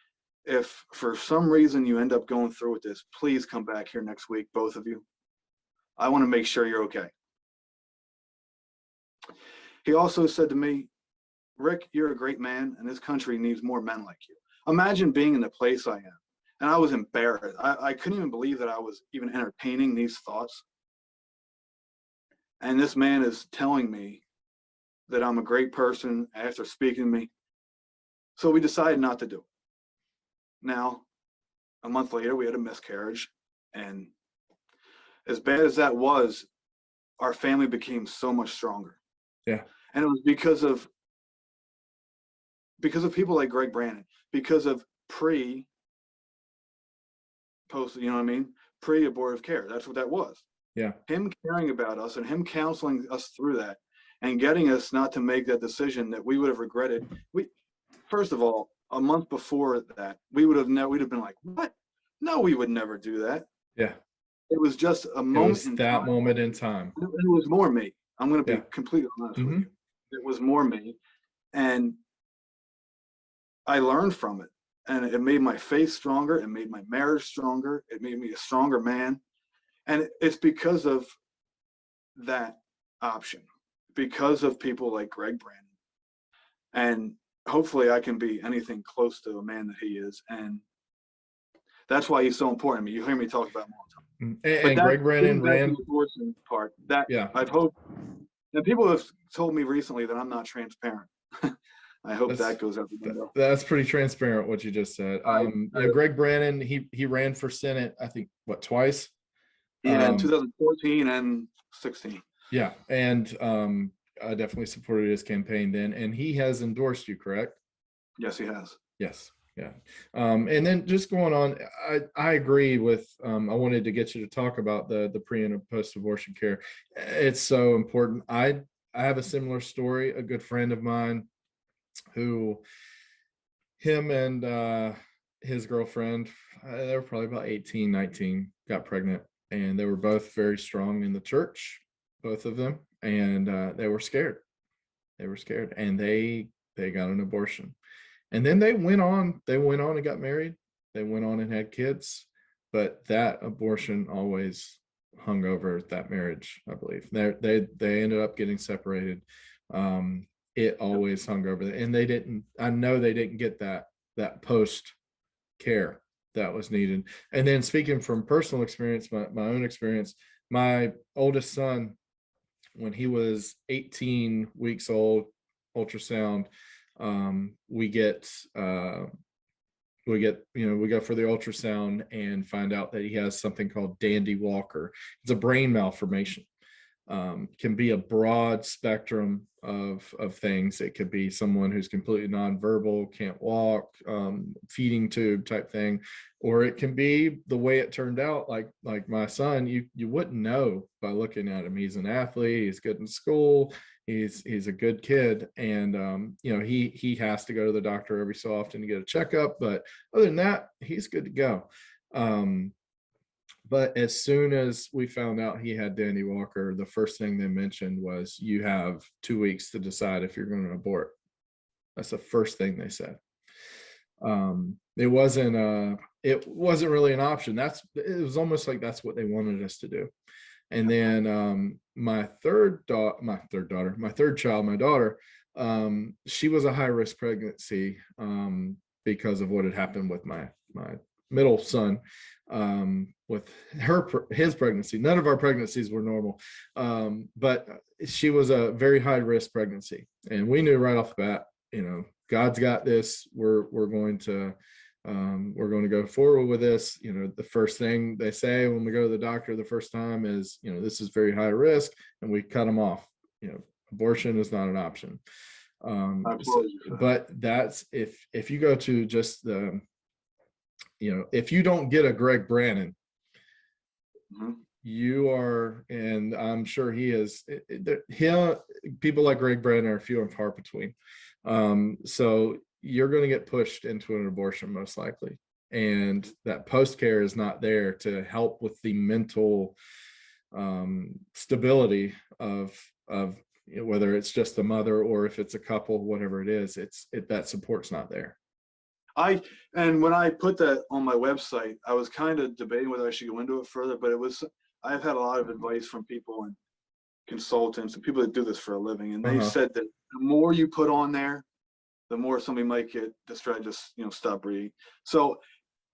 if for some reason you end up going through with this, please come back here next week, both of you. I want to make sure you're okay. He also said to me, Rick, you're a great man, and this country needs more men like you. Imagine being in the place I am. And I was embarrassed. I couldn't even believe that I was even entertaining these thoughts. And this man is telling me that I'm a great person after speaking to me. So we decided not to do it. Now, a month later, we had a miscarriage. And as bad as that was, our family became so much stronger. Yeah. And it was because of people like Greg Brannon, because of pre-post, you know what I mean? Pre-abortive care. That's what that was. Yeah. Him caring about us and him counseling us through that and getting us not to make that decision that we would have regretted. First of all, a month before that, we'd have been like, what? No, we would never do that. Yeah. It was just a It moment was in that time. moment in time. It was more me. I'm going to be Yeah. completely honest with Mhm. you. It was more me. And I learned from it. And it made my faith stronger. It made my marriage stronger. It made me a stronger man. And it's because of that option, because of people like Greg Brannon. And hopefully I can be anything close to a man that he is. And that's why he's so important to me. You hear me talk about him all the time. And Greg Brannon ran. The abortion part, that Yeah. I've hoped, and people have told me recently that I'm not transparent. I hope that goes out the window. That's pretty transparent what you just said. Greg Brannon, he ran for Senate, I think, what, twice? Yeah, in 2014 and 16. Yeah, and I definitely supported his campaign then, and he has endorsed you, correct? Yes, he has. Yes. Yeah. And then just going on, I agree with, I wanted to get you to talk about the pre and post abortion care. It's so important. I have a similar story. A good friend of mine who, him and his girlfriend, they were probably about 18, 19, got pregnant, and they were both very strong in the church, both of them. And they were scared. And they got an abortion. And then they went on and got married. They went on and had kids, but that abortion always hung over that marriage, I believe. They ended up getting separated. It always hung over, and I know they didn't get that post care that was needed. And then speaking from personal experience, my own experience, my oldest son, when he was 18 weeks old, ultrasound, we go for the ultrasound and find out that he has something called Dandy Walker. It's a brain malformation. Can be a broad spectrum of things. It could be someone who's completely nonverbal, can't walk, feeding tube type thing, or it can be the way it turned out. Like my son, you wouldn't know by looking at him. He's an athlete. He's good in school. He's a good kid, and he has to go to the doctor every so often to get a checkup. But other than that, he's good to go. But as soon as we found out he had Dandy Walker, the first thing they mentioned was, you have 2 weeks to decide if you're going to abort. That's the first thing they said. It wasn't really an option. It was almost like that's what they wanted us to do. And then my third child, my daughter, she was a high risk pregnancy because of what had happened with my middle son. With his pregnancy, none of our pregnancies were normal, but she was a very high risk pregnancy, and we knew right off the bat, God's got this. We're going to go forward with this. The first thing they say when we go to the doctor the first time is, this is very high risk, and we cut them off. Abortion is not an option. But that's if you go to just the, if you don't get a Greg Brannon, you are, and I'm sure he is, people like Greg Brannon are few and far between. So you're going to get pushed into an abortion most likely. And that post care is not there to help with the mental stability of whether it's just the mother or if it's a couple, whatever it is, that support's not there. And when I put that on my website, I was kind of debating whether I should go into it further, but I've had a lot of advice from people and consultants and people that do this for a living. And they said that the more you put on there, the more somebody might get distracted, just stop reading. So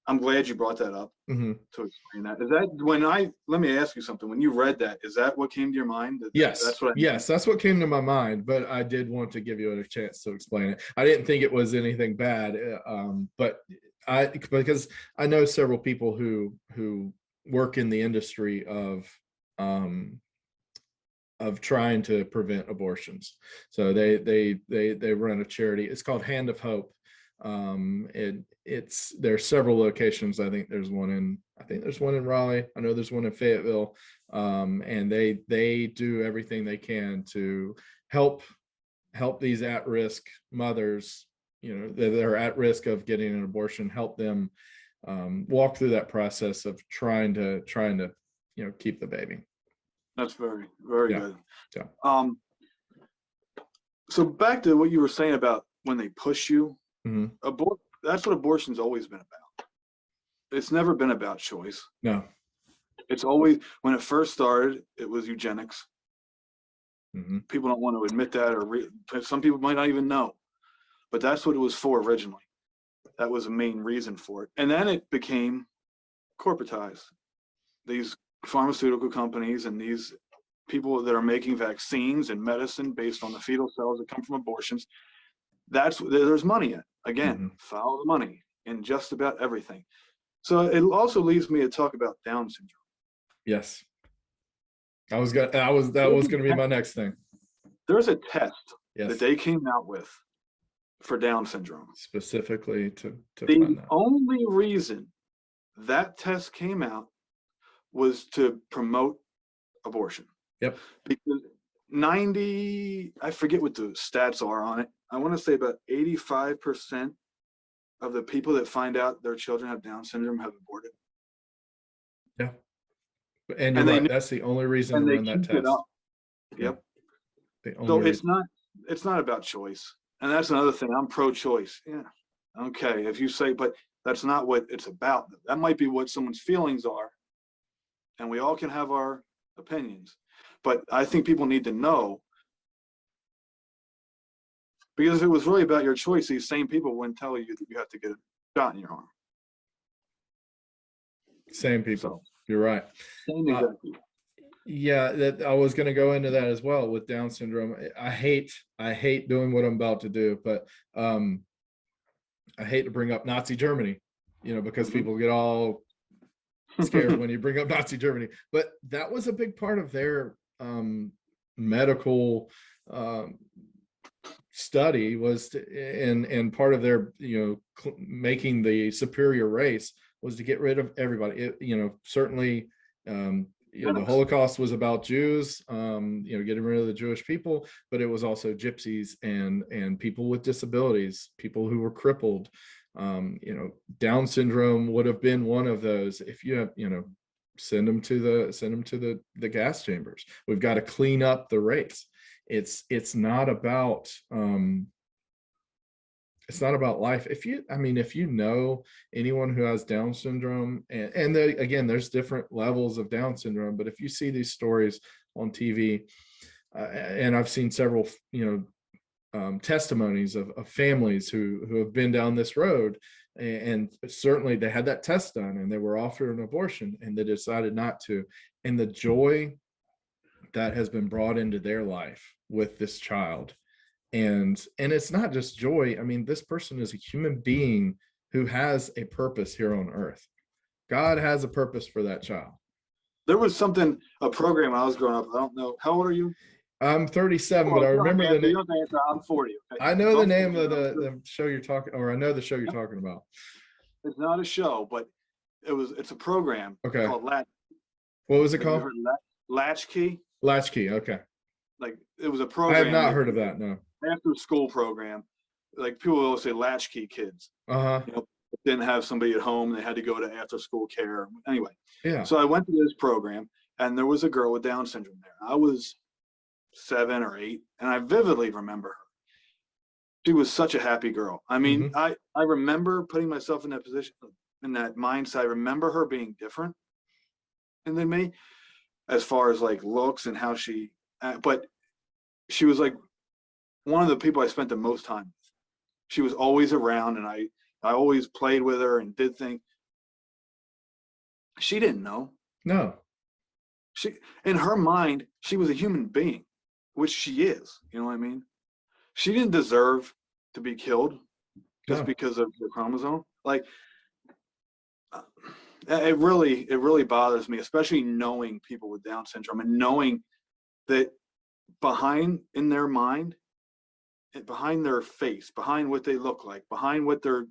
I'm glad you brought that up Hmm. to explain that. Is that let me ask you something. When you read that, is that what came to your mind? Yes, That's what I meant? yes, that's what came to my mind, but I did want to give you a chance to explain it. I didn't think it was anything bad, but because I know several people who work in the industry of trying to prevent abortions. So they run a charity. It's called Hand of Hope. There's several locations. There's one in Raleigh. I know there's one in Fayetteville. And they do everything they can to help these at-risk mothers, that are at risk of getting an abortion, help them walk through that process of trying to keep the baby. That's very, very Yeah. good. Yeah. So back to what you were saying about when they push you, Mm-hmm. That's what abortion's always been about. It's never been about choice. No. It's always, when it first started, it was eugenics. Mm-hmm. People don't want to admit that, or some people might not even know, but that's what it was for originally. That was the main reason for it. And then it became corporatized. These pharmaceutical companies and these people that are making vaccines and medicine based on the fetal cells that come from abortions, there's money in it. Again, Mm-hmm. follow the money in just about everything. So it also leads me to talk about Down syndrome. Yes. That was gonna be my next thing. There's a test Yes. that they came out with for Down syndrome. Specifically to The find that. only reason that test came out was to promote abortion. Yep. Because I forget what the stats are on it. I want to say about 85% of the people that find out their children have Down syndrome have aborted. Yeah. And you're right. That's the only reason to run that test. Yep. So it's not about choice. And that's another thing. I'm pro-choice. Yeah. Okay. If you say, but that's not what it's about. That might be what someone's feelings are. And we all can have our opinions. But I think people need to know, because if it was really about your choice, these same people wouldn't tell you that you have to get a shot in your arm. Same people. So, you're right. Same exactly. Yeah, that I was going to go into that as well with Down syndrome. I hate doing what I'm about to do, but I hate to bring up Nazi Germany, because people get all scared when you bring up Nazi Germany. But that was a big part of their medical study was and part of their making the superior race was to get rid of everybody. Certainly the Holocaust was about Jews, getting rid of the Jewish people, but it was also gypsies and people with disabilities, people who were crippled. Down syndrome would have been one of those. If you have, send them to the gas chambers. We've got to clean up the race. It's not about life. If you know anyone who has Down syndrome, and again, there's different levels of Down syndrome, but if you see these stories on TV, and I've seen several, testimonies of families who have been down this road, and certainly they had that test done and they were offered an abortion and they decided not to, and the joy that has been brought into their life with this child. And it's not just joy. This person is a human being who has a purpose here on earth. God has a purpose for that child. There was a program when I was growing up. I don't know. How old are you? I'm 37, but I remember the name. I'm 40. Okay. I know the name of the show you're talking, or I know the show you're talking about. It's not a show, but it's a program called Latch. What was it called? Latchkey. Latchkey. Okay. Like it was a program. I have not heard of that. No. After school program, like people always say latchkey kids. Didn't have somebody at home. They had to go to after school care. Anyway. Yeah. So I went to this program, and there was a girl with Down syndrome there. I was 7 or 8, and I vividly remember her. She was such a happy girl. I remember putting myself in that position, in that mindset. I remember her being different than me, as far as like looks and how but she was like one of the people I spent the most time with. She was always around, and I always played with her and did things. She didn't know. No. She, in her mind, she was a human being, which she is. You know what I mean? She didn't deserve to be killed just No. because of the chromosome. Like, it really bothers me, especially knowing people with Down syndrome and knowing that behind in their mind, behind their face, behind what they look like, behind what they're,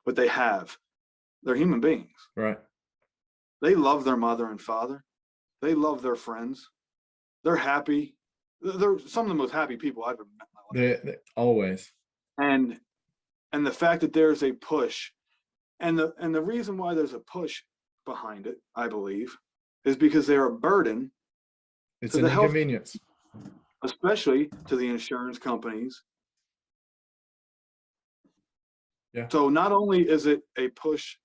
what they have, they're human beings. Right. They love their mother and father. They love their friends. They're happy. They're some of the most happy people I've ever met in my life. They always. And the fact that there's a push, and the reason why there's a push behind it, I believe, is because they're a burden It's to an the health, inconvenience. especially to the insurance companies. Yeah. So not only is it a push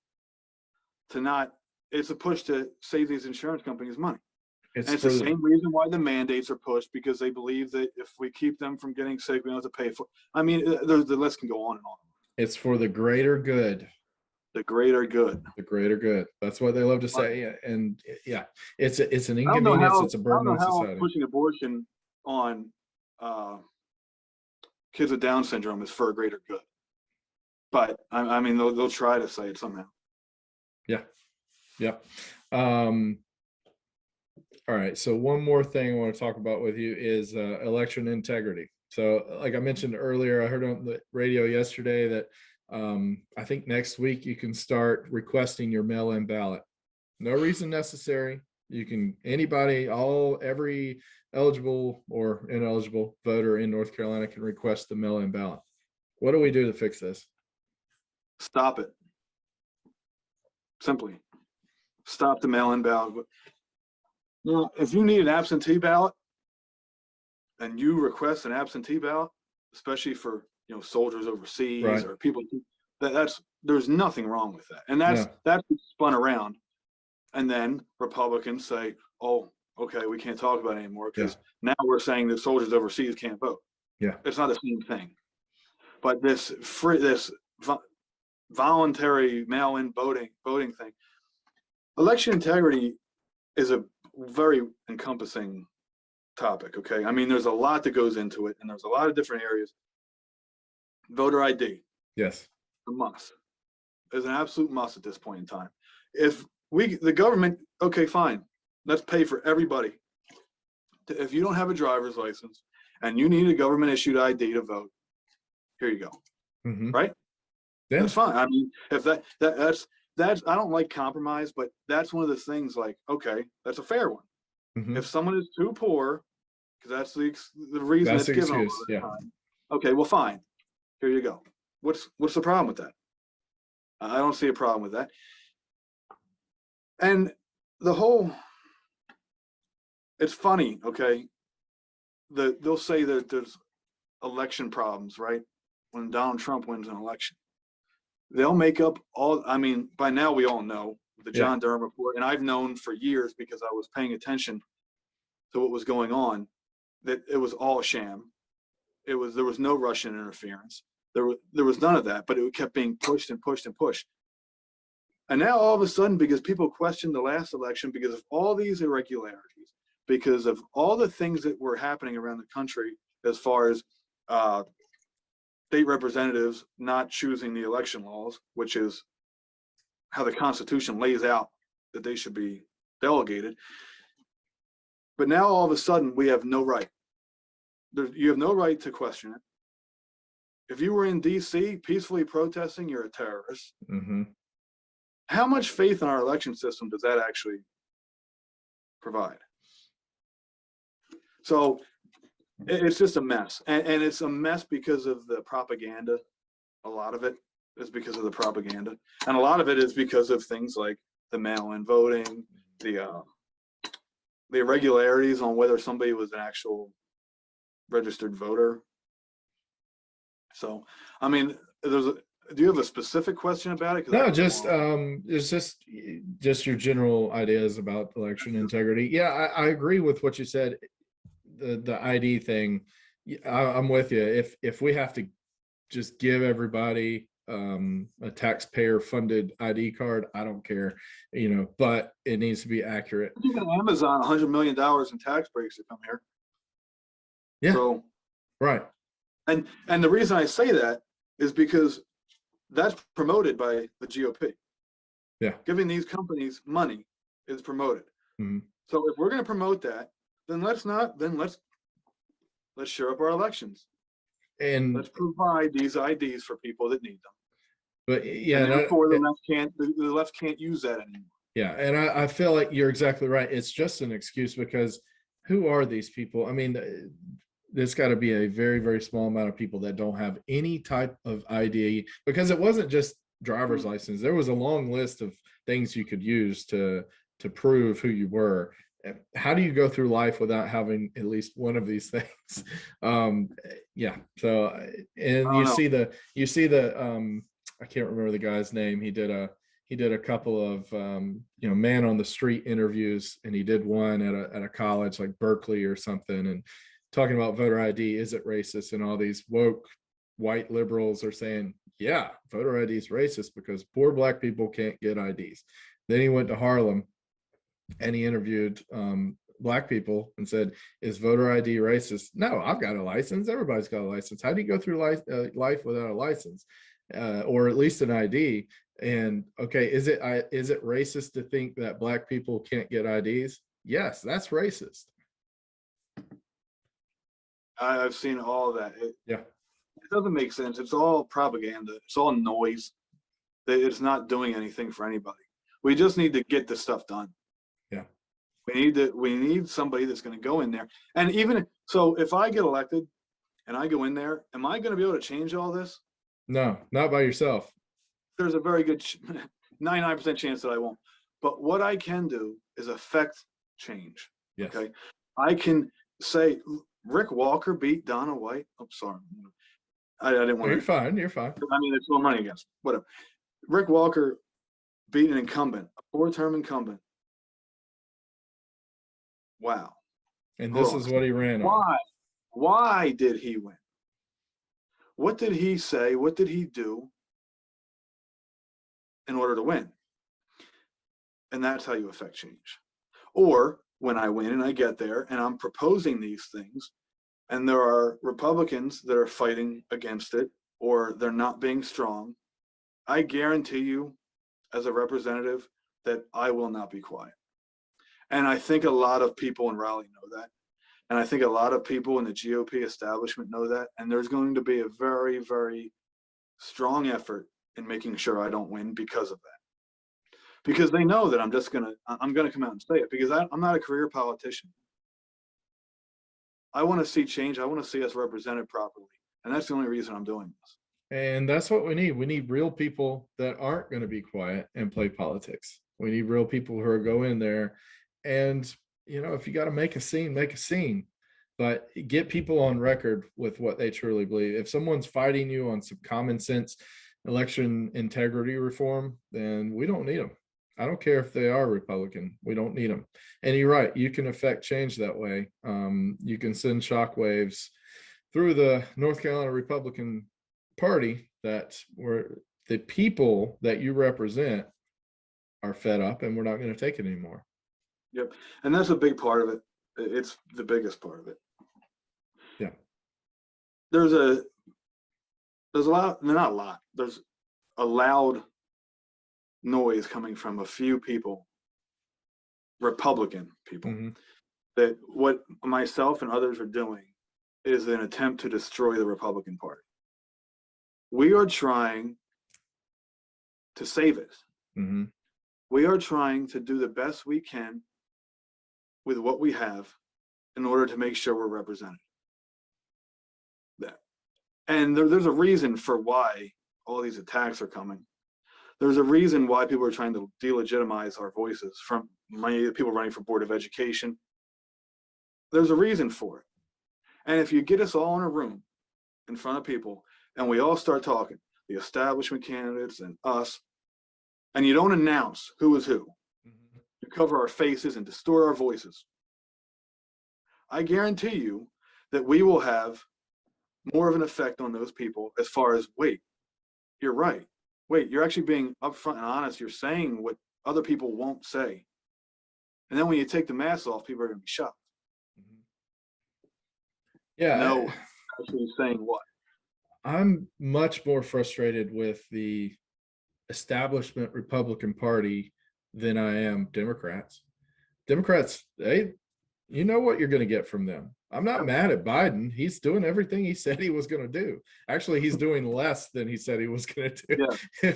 it's a push to save these insurance companies money. It's And it's for the same reason why the mandates are pushed, because they believe that if we keep them from getting sick, we don't have to pay for. I mean, the list can go on and on. it's for the greater good. The greater good. The greater good. That's what they love to But say. And yeah, it's an I don't know inconvenience. how It's a burden on society. pushing abortion on kids with Down syndrome is for a greater good. But I mean, they'll try to say it somehow. Yeah. Yep. All right. So one more thing I want to talk about with you is election integrity. So like I mentioned earlier, I heard on the radio yesterday that I think next week you can start requesting your mail-in ballot. No reason necessary. You can, every eligible or ineligible voter in North Carolina can request the mail-in ballot. What do we do to fix this? Stop it. Simply stop the mail-in ballot. Now, if you need an absentee ballot and you request an absentee ballot, especially for soldiers overseas, Right. or people, there's nothing wrong with that. And that's spun around. And then Republicans say, oh, okay, we can't talk about it anymore because now we're saying that soldiers overseas can't vote. Yeah. It's not the same thing. But this voluntary mail-in voting thing, election integrity is a very encompassing topic. Okay. I mean, there's a lot that goes into it, and there's a lot of different areas. Voter ID. Yes. A must. Is an absolute must at this point in time. If the government, okay, fine, let's pay for everybody. If you don't have a driver's license and you need a government issued ID to vote, here you go. Mm-hmm. Right? Yeah. That's fine. I mean, if that's I don't like compromise, but that's one of the things, like, okay, that's a fair one. Mm-hmm. If someone is too poor, because that's the reason it's given all the time. Okay, well, fine. Here you go. What's the problem with that? I don't see a problem with that. And it's funny, okay? They'll say that there's election problems, right? When Donald Trump wins an election, they'll make up I mean, by now we all know the John Durham report, and I've known for years because I was paying attention to what was going on, that it was all sham. There was no Russian interference. There was none of that, but it kept being pushed and pushed and pushed. And now all of a sudden, because people questioned the last election, because of all these irregularities, because of all the things that were happening around the country, as far as state representatives not choosing the election laws, which is how the Constitution lays out that they should be delegated. But now all of a sudden we have no right. You have no right to question it. If you were in DC peacefully protesting, you're a terrorist. Mm-hmm. How much faith in our election system does that actually provide? So it's just a mess. And it's a mess because of the propaganda. A lot of it is because of the propaganda. And a lot of it is because of things like the mail-in voting, the irregularities on whether somebody was an actual registered voter. So, I mean, do you have a specific question about it? No, it's just your general ideas about election integrity. Yeah, I agree with what you said. The ID thing, I'm with you. If we have to just give everybody a taxpayer funded ID card, I don't care, but it needs to be accurate. Even Amazon, $100 million in tax breaks to come here. Yeah. So, right. And the reason I say that is because that's promoted by the GOP. Yeah. Giving these companies money is promoted. Mm-hmm. So if we're going to promote that, then let's shore up our elections. And let's provide these IDs for people that need them. But yeah, and therefore the left can't use that anymore. Yeah, and I feel like you're exactly right. It's just an excuse, because who are these people? I mean, there's got to be a very, very small amount of people that don't have any type of ID, because it wasn't just driver's license. There was a long list of things you could use to prove who you were. How do you go through life without having at least one of these things? Yeah. So, and you see the I can't remember the guy's name. He did a couple of man on the street interviews, and he did one at a college like Berkeley or something, and talking about voter ID. Is it racist? And all these woke white liberals are saying, yeah, voter ID is racist because poor black people can't get IDs. Then he went to Harlem and he interviewed black people and said, is voter ID racist? No, I've got a license. Everybody's got a license. How do you go through life without a license, or at least an ID? And okay, is it racist to think that black people can't get IDs? Yes, that's racist. I've seen all of that. Yeah. It doesn't make sense. It's all propaganda. It's all noise. It's not doing anything for anybody. We just need to get this stuff done. Yeah. We need somebody that's going to go in there. And even so, if I get elected and I go in there, am I going to be able to change all this? No, not by yourself. There's a very good 99% chance that I won't. But what I can do is affect change. Yes. Okay. I can say Rick Walker beat Donna White. I'm sorry. I didn't want to. You're fine. You're fine. I mean, it's who I'm running against. Whatever. Rick Walker beat an incumbent, a 4-term incumbent. Wow. And this is what he ran on. Why did he win? What did he say? What did he do in order to win? And that's how you affect change. Or when I win and I get there and I'm proposing these things, and there are Republicans that are fighting against it, or they're not being strong, I guarantee you, as a representative, that I will not be quiet. And I think a lot of people in Raleigh know that. And I think a lot of people in the GOP establishment know that. And there's going to be a very, very strong effort in making sure I don't win because of that. Because they know that I'm going to come out and say it, because I'm not a career politician. I want to see change. I want to see us represented properly. And that's the only reason I'm doing this. And that's what we need. We need real people that aren't going to be quiet and play politics. We need real people who are go in there and, if you got to make a scene, make a scene, but get people on record with what they truly believe. If someone's fighting you on some common sense election integrity reform, then we don't need them. I don't care if they are Republican. We don't need them. And you're right. You can affect change that way. You can send shockwaves through the North Carolina Republican Party that where the people that you represent are fed up and we're not going to take it anymore. Yep. And that's a big part of it. It's the biggest part of it. Yeah. There's a lot, not a lot. There's a loud noise coming from a few people, Republican people, that what myself and others are doing is an attempt to destroy the Republican Party. We are trying to save it. We are trying to do the best we can with what we have in order to make sure we're represented. And there's a reason for why all these attacks are coming. There's a reason why people are trying to delegitimize our voices, from many people running for Board of Education. There's a reason for it. And if you get us all in a room in front of people and we all start talking, the establishment candidates and us, and you don't announce who is who, you cover our faces and distort our voices, I guarantee you that we will have more of an effect on those people as far as, wait, you're right. Wait, you're actually being upfront and honest. You're saying what other people won't say. And then when you take the mask off, people are going to be shocked. Mhm. Yeah, No, actually saying what? I'm much more frustrated with the establishment Republican Party than I am Democrats. Democrats, you know what you're going to get from them. I'm not mad at Biden. He's doing everything he said he was going to do. Actually, he's doing less than he said he was going to do.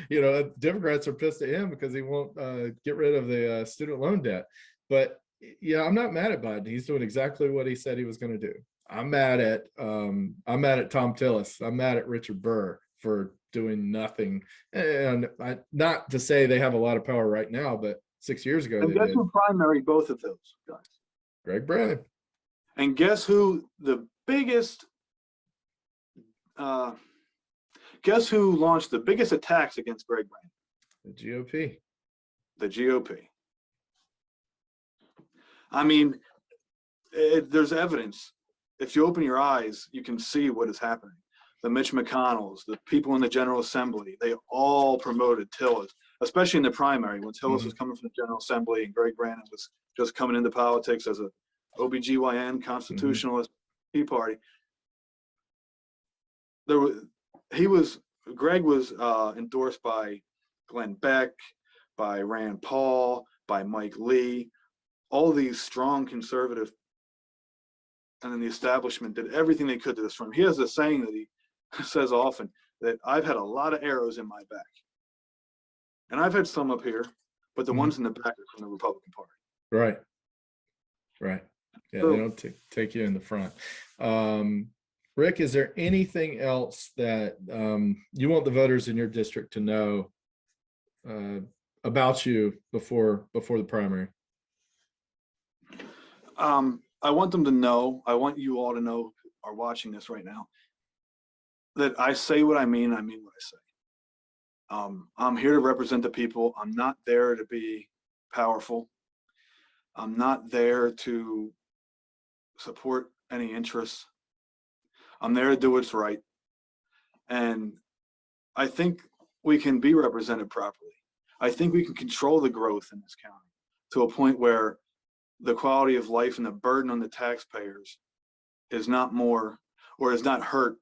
Yeah. Democrats are pissed at him because he won't get rid of the student loan debt. But yeah, I'm not mad at Biden. He's doing exactly what he said he was going to do. I'm mad at Tom Tillis. I'm mad at Richard Burr for doing nothing. And not to say they have a lot of power right now, but 6 years ago And they guess did. who primaried both of those guys? Greg Brannon. And guess who the biggest, guess who launched the biggest attacks against Greg Brannon? The GOP. The GOP. I mean, there's evidence. If you open your eyes, you can see what is happening. The Mitch McConnells, the people in the General Assembly, they all promoted Tillis, especially in the primary when Tillis was coming from the General Assembly and Greg Brannon was just coming into politics as a OBGYN constitutionalist Tea Party. Greg was endorsed by Glenn Beck, by Rand Paul, by Mike Lee, all these strong conservative, and then the establishment did everything they could to destroy him. He has a saying that he says often, that I've had a lot of arrows in my back. And I've had some up here, but the ones in the back are from the Republican Party. Right. Right. Yeah, True. they don't take you in the front. Rick, is there anything else that you want the voters in your district to know about you before the primary? I want them to know, I want you all to know who are watching this right now, that I say what I mean what I say. I'm here to represent the people. I'm not there to be powerful. I'm not there to support any interests. I'm there to do what's right. And I think we can be represented properly. I think we can control the growth in this county to a point where the quality of life and the burden on the taxpayers is not more, or is not hurt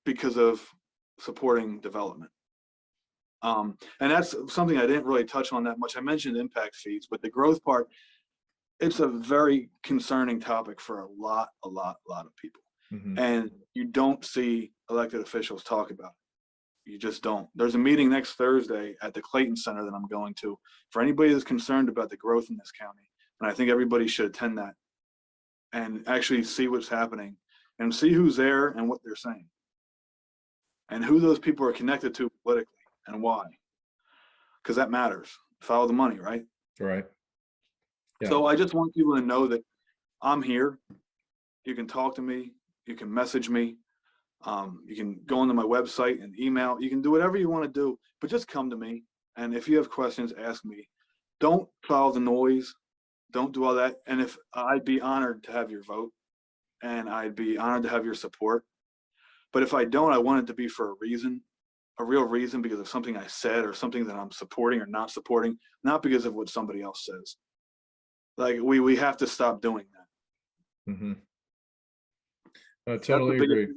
because of supporting development. And that's something I didn't really touch on that much. I mentioned impact fees, but the growth part, it's a very concerning topic for a lot of people. And you don't see elected officials talk about it. You just don't. There's a meeting next Thursday at the Clayton Center that I'm going to for anybody that's concerned about the growth in this county. And I think everybody should attend that and actually see what's happening and see who's there and what they're saying and who those people are connected to politically and why, because that matters. Follow the money, right? Right. Yeah. So I just want people to know that I'm here. You can talk to me. You can message me. You can go onto my website and email. You can do whatever you want to do, but just come to me. And if you have questions, ask me. Don't follow the noise. Don't do all that. And if I'd be honored to have your vote, and I'd be honored to have your support. But if I don't, I want it to be for a reason, a real reason, because of something I said or something that I'm supporting or not supporting, not because of what somebody else says. Like we have to stop doing that. I totally agree.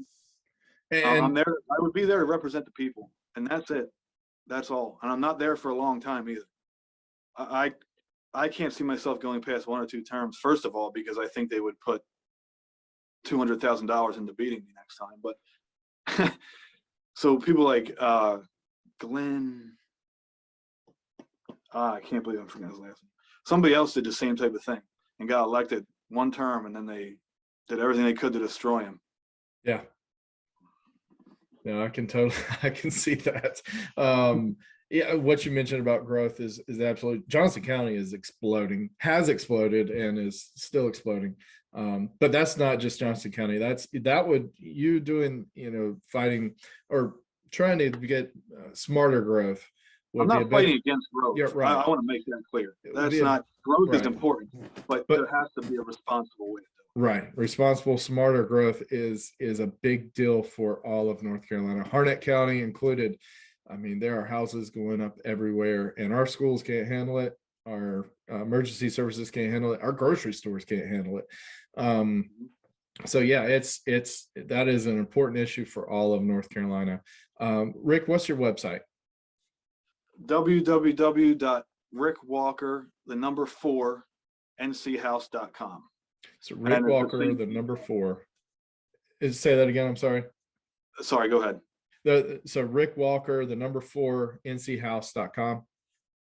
And I'm there. I would be there to represent the people, and that's it. That's all. And I'm not there for a long time either. I can't see myself going past 1 or 2 terms. First of all, because I think they would put $200,000 into beating me next time. But so people like Glenn, I can't believe I'm forgetting his last name. Somebody else did the same type of thing and got elected 1 term, and then they did everything they could to destroy him. Yeah. No, I can see that. Yeah, what you mentioned about growth is absolutely. Johnson County is exploding, has exploded, and is still exploding. But that's not just Johnson County. You doing, fighting or trying to get smarter growth. I'm not fighting against growth. Yeah, right. I want to make that clear. That's not growth is important, but there has to be a responsible way to do it. Right. Responsible, smarter growth is a big deal for all of North Carolina, Harnett County included. I mean, there are houses going up everywhere, and our schools can't handle it. Our emergency services can't handle it. Our grocery stores can't handle it. So yeah, it's that is an important issue for all of North Carolina. Rick, what's your website? www.rickwalker4nchouse.com. So Rick Walker, the number 4. Say that again. I'm sorry. Sorry, go ahead. So Rick Walker, the number 4, nchouse.com.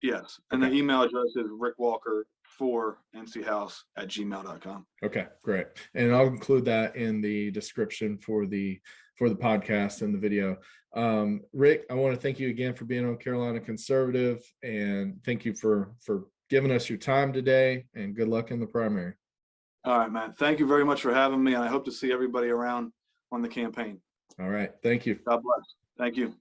Yes. And the email address is rickwalker4nchouse@gmail.com. Okay, great. And I'll include that in the description for the podcast and the video. Rick, I want to thank you again for being on Carolina Conservative, and thank you for giving us your time today, and good luck in the primary. All right, man. Thank you very much for having me. And I hope to see everybody around on the campaign. All right. Thank you. God bless. Thank you.